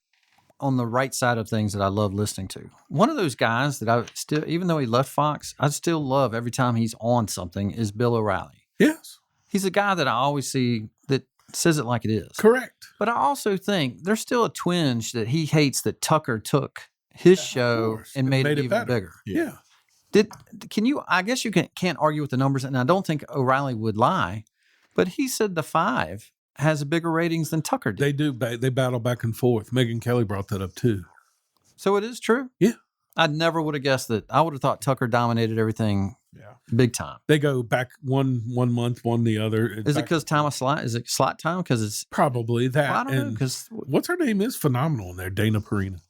on the right side of things that I love listening to. One of those guys that I still, even though he left Fox, I still love every time he's on something is Bill O'Reilly. Yes. He's a guy that I always see that says it like it is. Correct. But I also think there's still a twinge that he hates that Tucker took his show and made it even bigger. Yeah. I guess you can't argue with the numbers, and I don't think O'Reilly would lie, but he said the 5 has bigger ratings than Tucker did. They do. They battle back and forth. Megyn Kelly brought that up too. So it is true? Yeah. I never would have guessed that. I would have thought Tucker dominated everything big time. They go back one month, one the other. Is it because time of slot? Is it slot time? Because it's probably that. Well, I don't know, because what's her name is phenomenal in there, Dana Perina.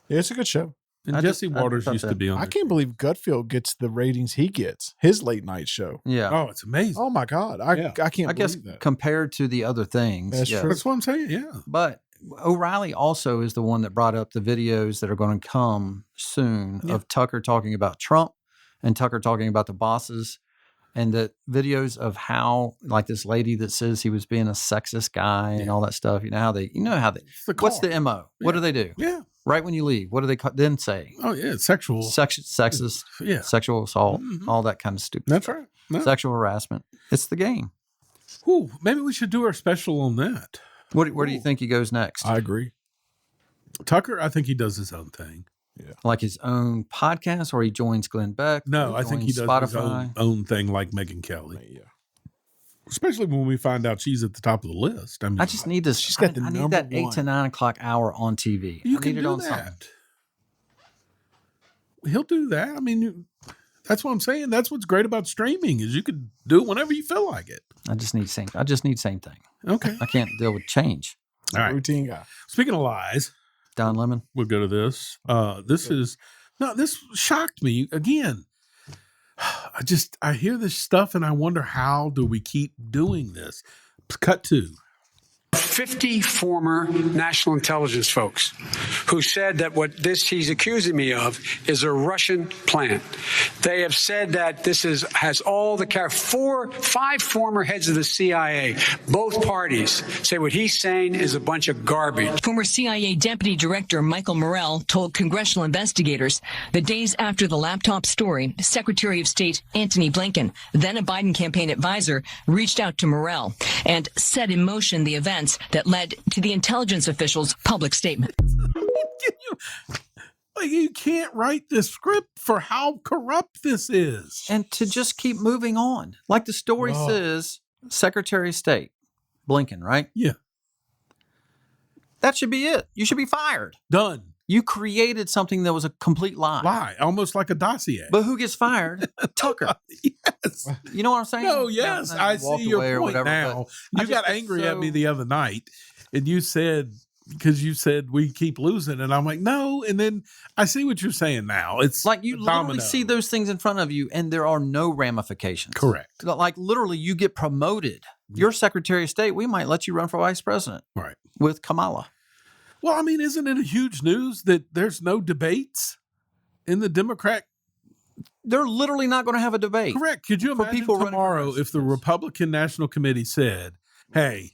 Yeah, it's a good show. And Jesse Waters used to be on there. I can't believe Gutfield gets the ratings he gets. His late night show. Yeah. Oh, it's amazing. Oh my God. I can't believe that. Compared to the other things. That's true. That's what I'm saying. Yeah. But O'Reilly also is the one that brought up the videos that are going to come soon of Tucker talking about Trump and Tucker talking about the bosses, and the videos of how, like this lady that says he was being a sexist guy and all that stuff. What's the MO? What do they do? Yeah. Right when you leave, what do they then say? Oh yeah, sexual, sexist, sexual assault, all that kind of stupid. That's stuff. right. No. Sexual harassment. It's the game. Ooh, maybe we should do our special on that. Where do you think he goes next? I agree. Tucker, I think he does his own thing. Yeah. Like his own podcast, or he joins Glenn Beck? No, I think he does Spotify? his own thing like Megyn Kelly. Yeah. Especially when we find out she's at the top of the list. I mean, I just need this. She's got the I need number that 8 to 9 o'clock hour on TV. You I can need it do on that. something. He'll do that. I mean, that's what I'm saying. That's what's great about streaming is you could do it whenever you feel like it. I just need same thing. Okay. I can't deal with change. All right. Routine guy. Speaking of lies, Don Lemon. we'll go to this. This shocked me again. I hear this stuff and I wonder, how do we keep doing this? Cut 2. 50 former national intelligence folks who said that what he's accusing me of is a Russian plant. They have said that this has all the 5 former heads of the CIA, both parties, say what he's saying is a bunch of garbage. Former CIA Deputy Director Michael Morell told congressional investigators that days after the laptop story, Secretary of State Antony Blinken, then a Biden campaign advisor, reached out to Morell and set in motion the events that led to the intelligence official's public statement. You can't write the script for how corrupt this is. And to just keep moving on. Like the story says, Secretary of State, Blinken, right? Yeah. That should be it. You should be fired. Done. You created something that was a complete lie. Lie, almost like a dossier. But who gets fired? Tucker. Yes. You know what I'm saying? No, yes. I see your point now. You got just- angry at me the other night, and you said, because you said we keep losing, and I'm like, no. And then I see what you're saying now. It's like you literally domino. see those things in front of you, and there are no ramifications. Correct. Like literally, you get promoted. You're Secretary of State. We might let you run for Vice President. Right. With Kamala. Well, I mean, isn't it a huge news that there's no debates in the Democrat? They're literally not going to have a debate. Correct. Could you imagine tomorrow if the Republican National Committee said, "Hey,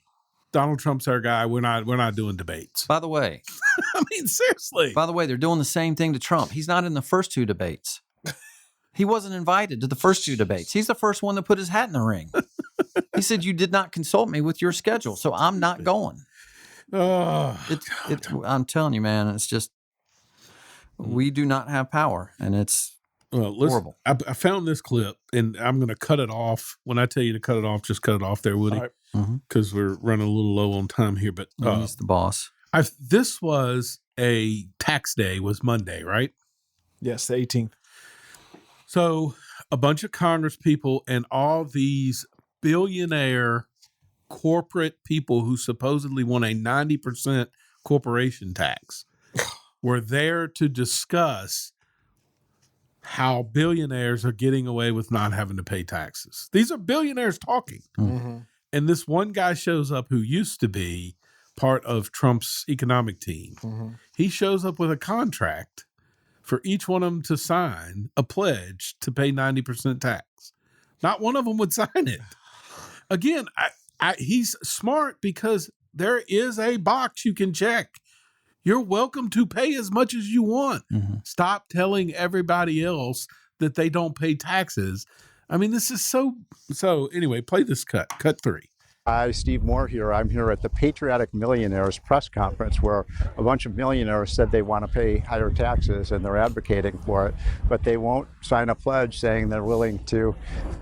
Donald Trump's our guy. We're not doing debates." By the way, I mean, seriously. By the way, they're doing the same thing to Trump. He's not in the first two debates. He wasn't invited to the first two debates. He's the first one that put his hat in the ring. He said, "You did not consult me with your schedule, so I'm not going." I'm telling you, man, it's just we do not have power, and it's horrible. I found this clip, and I'm going to cut it off. When I tell you to cut it off, just cut it off there, Woody, because we're running a little low on time here. But he's the boss. This was a tax day, was Monday, right? Yes, the 18th. So a bunch of Congress people and all these billionaire corporate people who supposedly want a 90% corporation tax were there to discuss how billionaires are getting away with not having to pay taxes. These are billionaires talking. Mm-hmm. And this one guy shows up who used to be part of Trump's economic team. Mm-hmm. He shows up with a contract for each one of them to sign a pledge to pay 90% tax. Not one of them would sign it. Again, he's smart because there is a box you can check. You're welcome to pay as much as you want. Mm-hmm. Stop telling everybody else that they don't pay taxes. I mean, this is so anyway, play this cut 3. Hi, Steve Moore here. I'm here at the Patriotic Millionaires press conference where a bunch of millionaires said they want to pay higher taxes and they're advocating for it, but they won't sign a pledge saying they're willing to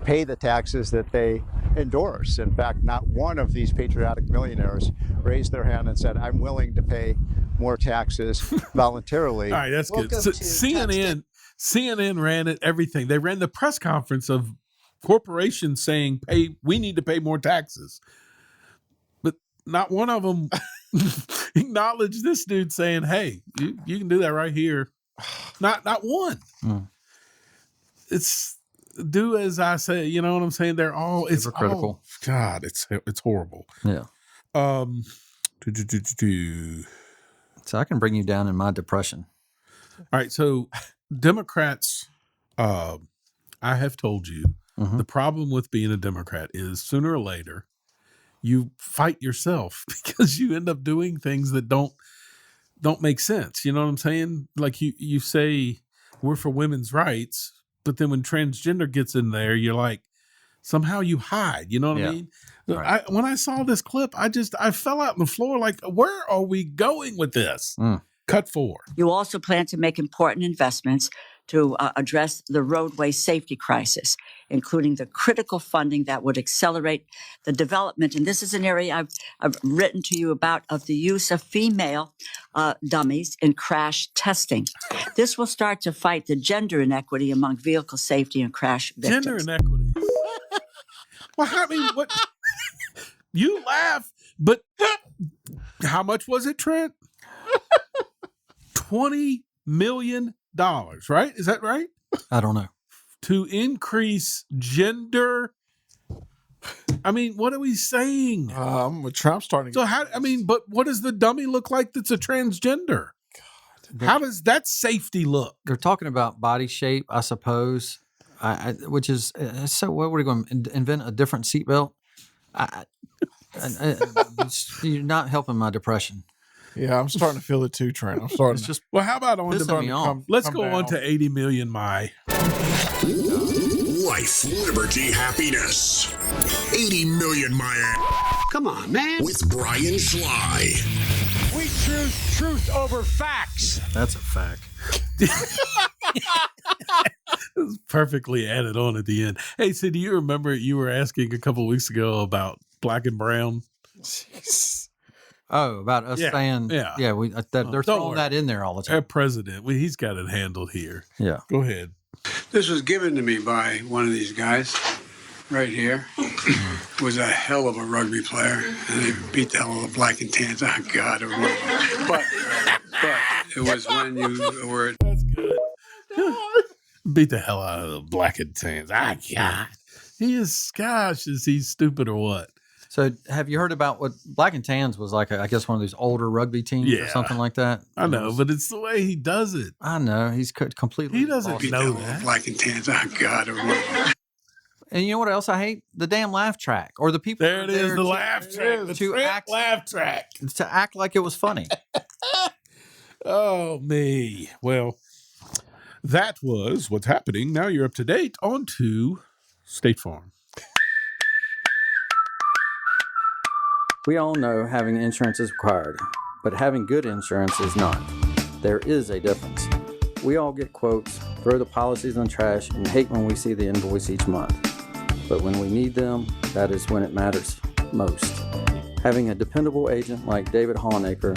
pay the taxes that they endorse. In fact, not one of these patriotic millionaires raised their hand and said, I'm willing to pay more taxes voluntarily. All right, that's good. So CNN ran it, everything. They ran the press conference of corporations saying, we need to pay more taxes. But not one of them acknowledged this dude saying, hey, you can do that right here. Not one. It's do as I say, you know what I'm saying? They're all, it's hypocritical. God, it's horrible. Yeah. So I can bring you down in my depression. All right. So Democrats, I have told you, the problem with being a Democrat is sooner or later you fight yourself because you end up doing things that don't make sense. You know what I'm saying? Like you say we're for women's rights, but then when transgender gets in there, you're like, somehow you hide. You know what I mean? Right. When I saw this clip, I fell out on the floor like, where are we going with this? Cut 4. You also plan to make important investments to address the roadway safety crisis, including the critical funding that would accelerate the development. And this is an area I've written to you about, of the use of female dummies in crash testing. This will start to fight the gender inequity among vehicle safety and crash victims. Gender inequity. Well, I mean, what? You laugh, but how much was it, Trent? $20 million, right? Is that right? I don't know. To increase gender. I mean, what are we saying? Trump's starting. So but what does the dummy look like that's a transgender? God. How does that safety look? They're talking about body shape, I suppose, which is so. What are we going to invent a different seatbelt? You're not helping my depression. Yeah, I'm starting to feel it too, Trent. I'm starting. It's just well. How about on let's go on to 80 million. My life, liberty, happiness. 80 million. My come on, man. With Brian Schley. We choose truth over facts. That's a fact. Perfectly added on at the end. Hey, so do you remember you were asking a couple of weeks ago about black and brown? Jeez. Oh, about us saying, yeah. we they're throwing that in there all the time. Our president, he's got it handled here. Yeah. Go ahead. This was given to me by one of these guys right here. Was a hell of a rugby player, and they beat the hell out of the black and tans. Oh, God. But it was when you were... That's good. Beat the hell out of the black and tans. Ah, God. He is, gosh, is he stupid or what? So have you heard about what Black and Tans was like? I guess one of these older rugby teams or something like that. I know, but it's the way he does it. I know. He's completely. He doesn't know that. Black and Tans. Oh, God. And you know what else I hate? The damn laugh track or the people. There it is, the laugh track. The laugh track. To act like it was funny. Oh, me. Well, that was what's happening. Now you're up to date. On to State Farm. We all know having insurance is required, but having good insurance is not. There is a difference. We all get quotes, throw the policies in the trash, and hate when we see the invoice each month. But when we need them, that is when it matters most. Having a dependable agent like David Honaker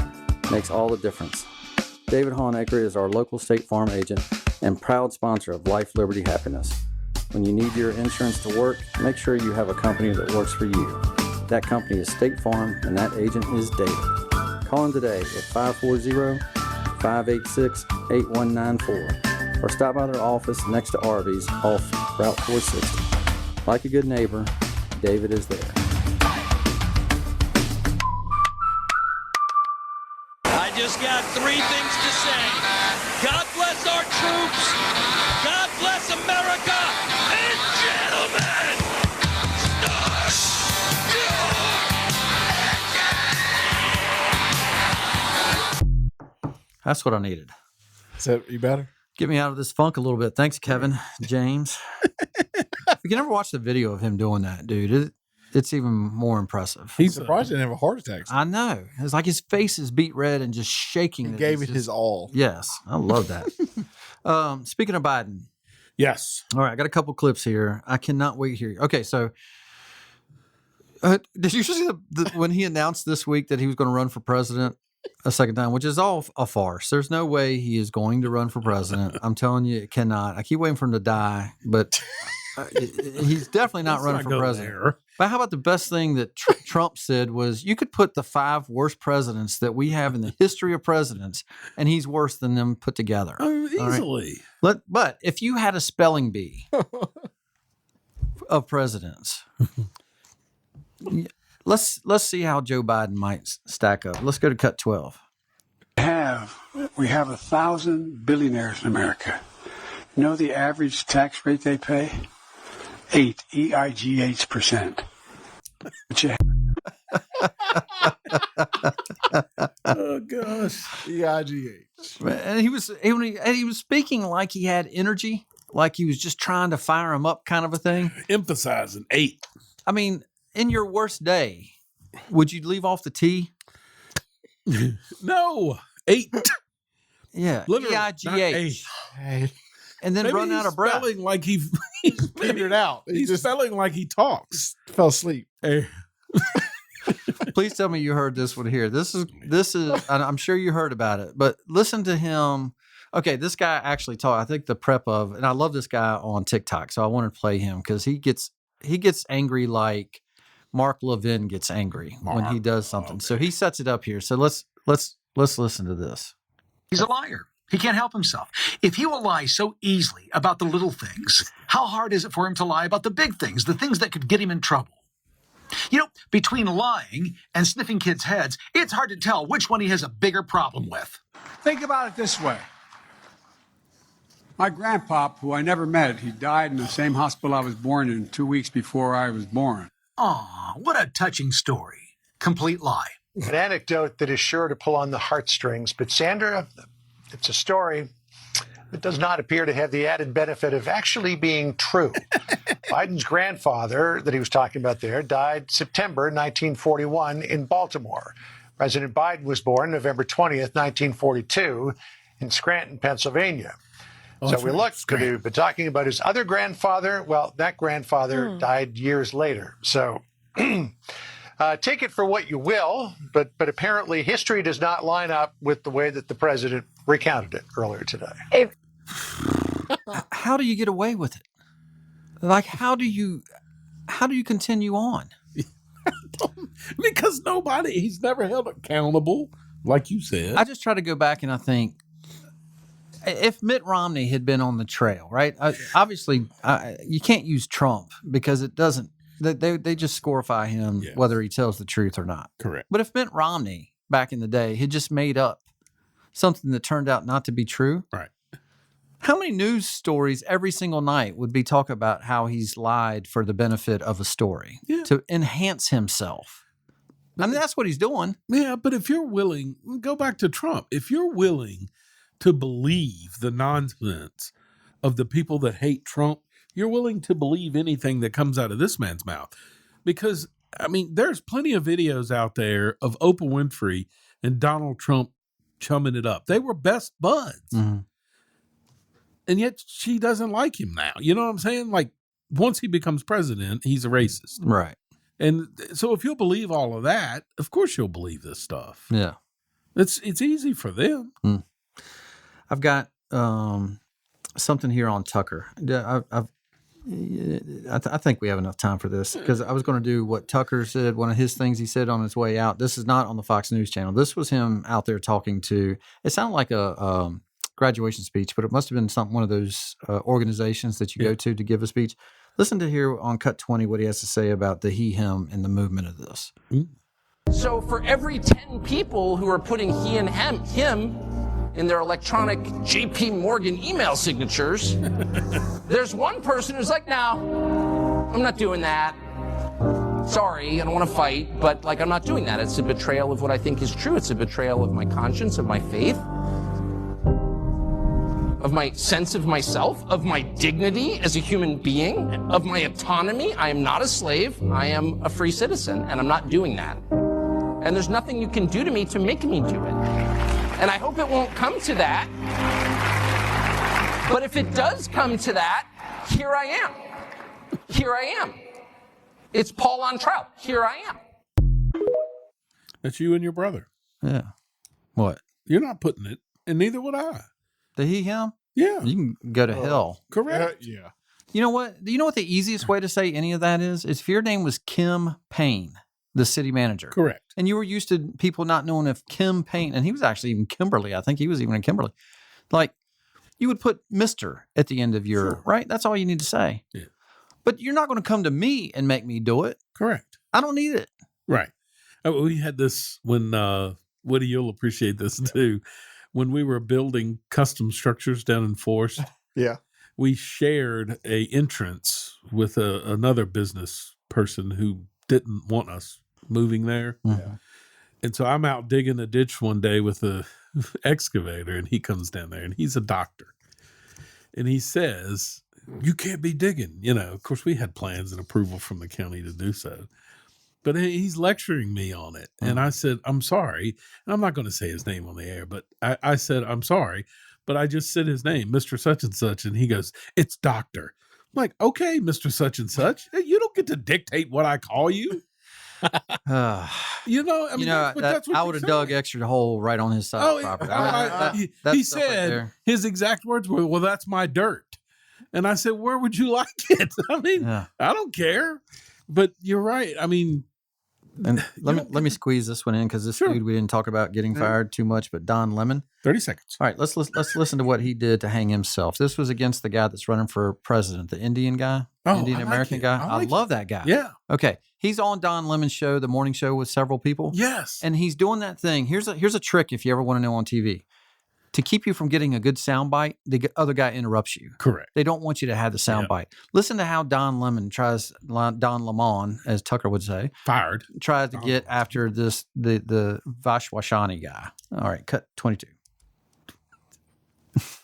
makes all the difference. David Honaker is our local State Farm agent and proud sponsor of Life, Liberty, Happiness. When you need your insurance to work, make sure you have a company that works for you. That company is State Farm, and that agent is David. Call him today at 540-586-8194 or stop by their office next to Arby's off Route 460. Like a good neighbor, David is there. I just got 3 things to say. God bless our troops. God bless America. And gentlemen, That's what I needed. Is that you better? Get me out of this funk a little bit. Thanks, Kevin James. If you can ever watch the video of him doing that, dude, it's even more impressive. He's surprised he didn't have a heart attack. I know. It's like his face is beat red and just shaking. He gave it his all. Yes, I love that. Speaking of Biden. Yes. All right, I got a couple clips here. I cannot wait here. Okay, so did you see when he announced this week that he was going to run for president a second time, which is all a farce. There's no way he is going to run for president. I'm telling you, it cannot. I keep waiting for him to die, but he's definitely not running for president. There. But how about the best thing that Trump said was you could put the 5 worst presidents that we have in the history of presidents, and he's worse than them put together. Easily. Right? But if you had a spelling bee of presidents, let's see how Joe Biden might stack up. Let's go to cut 12. We have 1,000 billionaires in America. You know the average tax rate they pay? 8%. Oh gosh, EIGH. And he was speaking like he had energy, like he was just trying to fire him up, kind of a thing. Emphasizing 8. I mean, in your worst day, would you leave off the T? No, 8. Yeah, Literally, EIGH. And then Maybe run out of breath. Spelling like he's figured out. He's just spelling like he talks. Fell asleep. Please tell me you heard this one here. This is. And I'm sure you heard about it, but listen to him. Okay, this guy actually talked. I think the prep of, and I love this guy on TikTok, so I want to play him because he gets angry like Mark Levin gets angry when he does something. Okay. So he sets it up here. So let's listen to this. He's a liar. He can't help himself. If he will lie so easily about the little things, how hard is it for him to lie about the big things, the things that could get him in trouble? You know, between lying and sniffing kids' heads, it's hard to tell which one he has a bigger problem with. Think about it this way. My grandpop, who I never met, he died in the same hospital I was born in 2 weeks before I was born. Aw, what a touching story. Complete lie. An anecdote that is sure to pull on the heartstrings, but Sandra, it's a story that does not appear to have the added benefit of actually being true. Biden's grandfather that he was talking about there died September 1941 in Baltimore. President Biden was born November 20th, 1942 in Scranton, Pennsylvania. So we could have been talking about his other grandfather. Well, that grandfather died years later. So Take it for what you will, but apparently history does not line up with the way that the president recounted it earlier today. How do you get away with it? Like, how do you continue on? Because he's never held accountable, like you said. I just try to go back and I think, if Mitt Romney had been on the trail, right? Obviously, you can't use Trump because it doesn't. They just scorify him whether he tells the truth or not. Correct. But if Mitt Romney back in the day had just made up something that turned out not to be true, right? How many news stories every single night would be talk about how he's lied for the benefit of a story to enhance himself? I mean, that's what he's doing. Yeah, but if you're willing, go back to Trump. If you're willing to believe the nonsense of the people that hate Trump, you're willing to believe anything that comes out of this man's mouth. Because, I mean, there's plenty of videos out there of Oprah Winfrey and Donald Trump chumming it up. They were best buds. Mm-hmm. And yet she doesn't like him now. You know what I'm saying? Like, once he becomes president, he's a racist. Right. And so if you'll believe all of that, of course you'll believe this stuff. Yeah. It's easy for them. I've got something here on Tucker. I think we have enough time for this because I was going to do what Tucker said, one of his things he said on his way out. This is not on the Fox News channel. This was him out there talking to, it sounded like a graduation speech, but it must have been one of those organizations that you go to give a speech. Listen to here on Cut 20 what he has to say about the he, him, and the movement of this. So for every 10 people who are putting he and him in their electronic JP Morgan email signatures, there's one person who's like, no, I'm not doing that. Sorry, I don't want to fight, but I'm not doing that. It's a betrayal of what I think is true. It's a betrayal of my conscience, of my faith, of my sense of myself, of my dignity as a human being, of my autonomy. I am not a slave. I am a free citizen, and I'm not doing that. And there's nothing you can do to me to make me do it. And I hope it won't come to that. But if it does come to that, here I am. Here I am. It's Paul on trial. Here I am. That's you and your brother. Yeah. What? You're not putting it, and neither would I. The he, him? Yeah. You can go to hell. Correct. Yeah. You know what? Do you know what the easiest way to say any of that is? Is if your name was Kim Payne, the city manager. Correct. And you were used to people not knowing if Kim Payne, and he was actually even Kimberly. I think he was even in Kimberly. Like, you would put Mr. at the end of your, right? That's all you need to say. Yeah. But you're not going to come to me and make me do it. Correct. I don't need it. Right. We had this when, Woody, you'll appreciate this too. When we were building custom structures down in Forest, we shared a entrance with another business person who didn't want us moving there. Mm-hmm. And so I'm out digging a ditch one day with a excavator, and he comes down there, and he's a doctor. And he says, you can't be digging. You know, of course, we had plans and approval from the county to do so. But he's lecturing me on it. And I said, I'm sorry. And I'm not going to say his name on the air, but I said, I'm sorry. But I just said his name, Mr. Such and Such. And he goes, it's doctor. I'm like, okay, Mr. Such and Such. You don't get to dictate what I call you. You know, I mean, that's what I would have dug extra hole right on his side of the property. He said his exact words were, well, that's my dirt. And I said, where would you like it? I mean, I don't care. But you're right. I mean, and let me squeeze this one in because this dude we didn't talk about getting fired too much, but Don Lemon. 30 seconds. All right, let's listen to what he did to hang himself. This was against the guy that's running for president, the Indian guy, Indian American guy. I love that guy. Yeah. Okay, he's on Don Lemon's show, the morning show, with several people. Yes. And he's doing that thing. Here's a trick if you ever want to know on TV. To keep you from getting a good soundbite, the other guy interrupts you. Correct. They don't want you to have the soundbite. Listen to how Don Lemon Don Lemon, as Tucker would say, tries to get after the Vashwashani guy. All right, cut 22.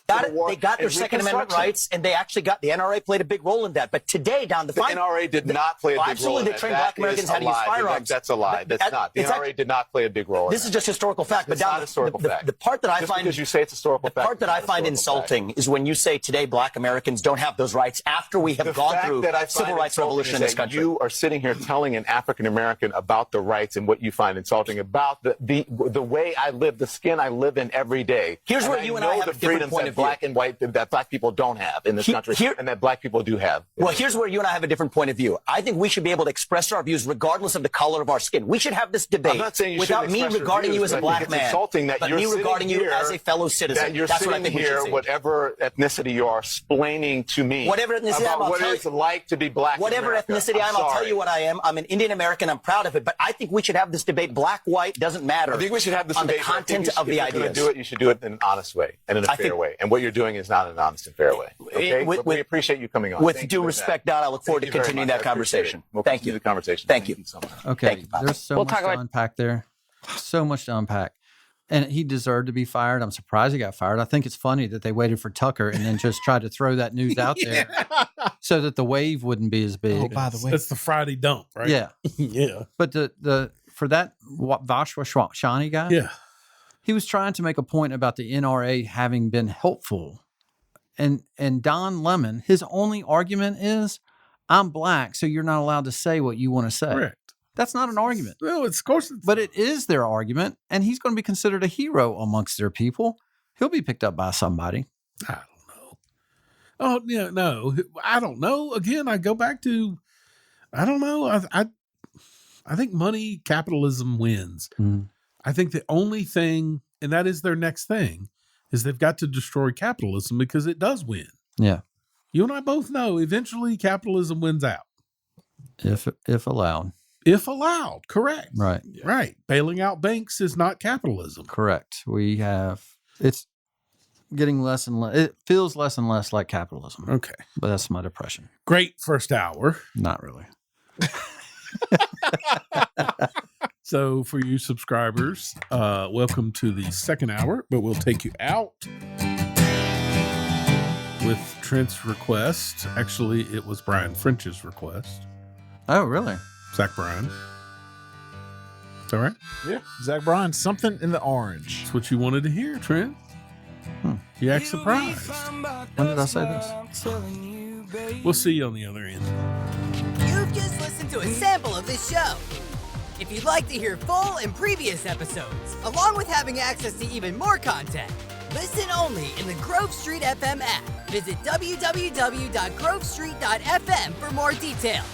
They got their Second Amendment rights, and they actually got the NRA played a big role in that. But today, the NRA did not play a big role. Absolutely, they trained black Americans how to use firearms. That's a lie. That's not. The NRA did not play a big role. This is just historical fact. But not historical fact. The part that I find, because you say it's historical fact, the part that I find insulting is when you say today black Americans don't have those rights after we have gone through civil rights revolution in this country. You are sitting here telling an African American about the rights and what you find insulting about the way I live, the skin I live in every day. Here's where you and I have a different point of view. Black and white that black people don't have in this country, and that black people do have. Well, here's where you and I have a different point of view. I think we should be able to express our views regardless of the color of our skin. We should have this debate I'm not saying you without me regarding you as a black man, but me regarding you as a fellow citizen. That's what I think we should say. Whatever ethnicity you are, explaining to me whatever ethnicity about what it's like to be black. Whatever ethnicity I am, I'll tell you what I am. I'm an Indian American. I'm proud of it. But I think we should have this debate. Black, white, doesn't matter. I think we should have this on debate. The content of the ideas. If you're going to do it, you should do it in an honest way and in a fair way. And what you're doing is not an honest and fair way. Okay? We appreciate you coming on. With due respect, Don, I look forward to continuing that conversation. Thank you. The conversation. Thank you so much. Okay, there's so much to unpack there. So much to unpack. And he deserved to be fired. I'm surprised he got fired. I think it's funny that they waited for Tucker and then just tried to throw that news out there so that the wave wouldn't be as big. Oh, by the way, that's the Friday dump, right? Yeah, yeah. But the for that Vashwa Shani guy, yeah, he was trying to make a point about the NRA having been helpful, and Don Lemon, his only argument is, I'm black, so you're not allowed to say what you want to say. Correct. That's not an argument. Well, of course but it is their argument, and he's going to be considered a hero amongst their people. He'll be picked up by somebody. I don't know. Oh, yeah, no. I don't know. Again, I go back to, I don't know. I think money, capitalism wins. Mm. I think the only thing, and that is their next thing, is they've got to destroy capitalism because it does win. Yeah. You and I both know eventually capitalism wins out. If allowed. If allowed, correct. Right. Right. Bailing out banks is not capitalism. Correct. It's getting less and less. It feels less and less like capitalism. Okay. But that's my depression. Great first hour. Not really. So for you subscribers, welcome to the second hour, but we'll take you out with Trent's request. Actually, it was Brian French's request. Oh, really? Zach Bryan. Is that right? Yeah. Zach Bryan, something in the orange. That's what you wanted to hear, Trent. You act surprised. When did I say this? We'll see you on the other end. You've just listened to a sample of this show. If you'd like to hear full and previous episodes, along with having access to even more content, listen only in the Grove Street FM app. Visit www.grovestreet.fm for more details.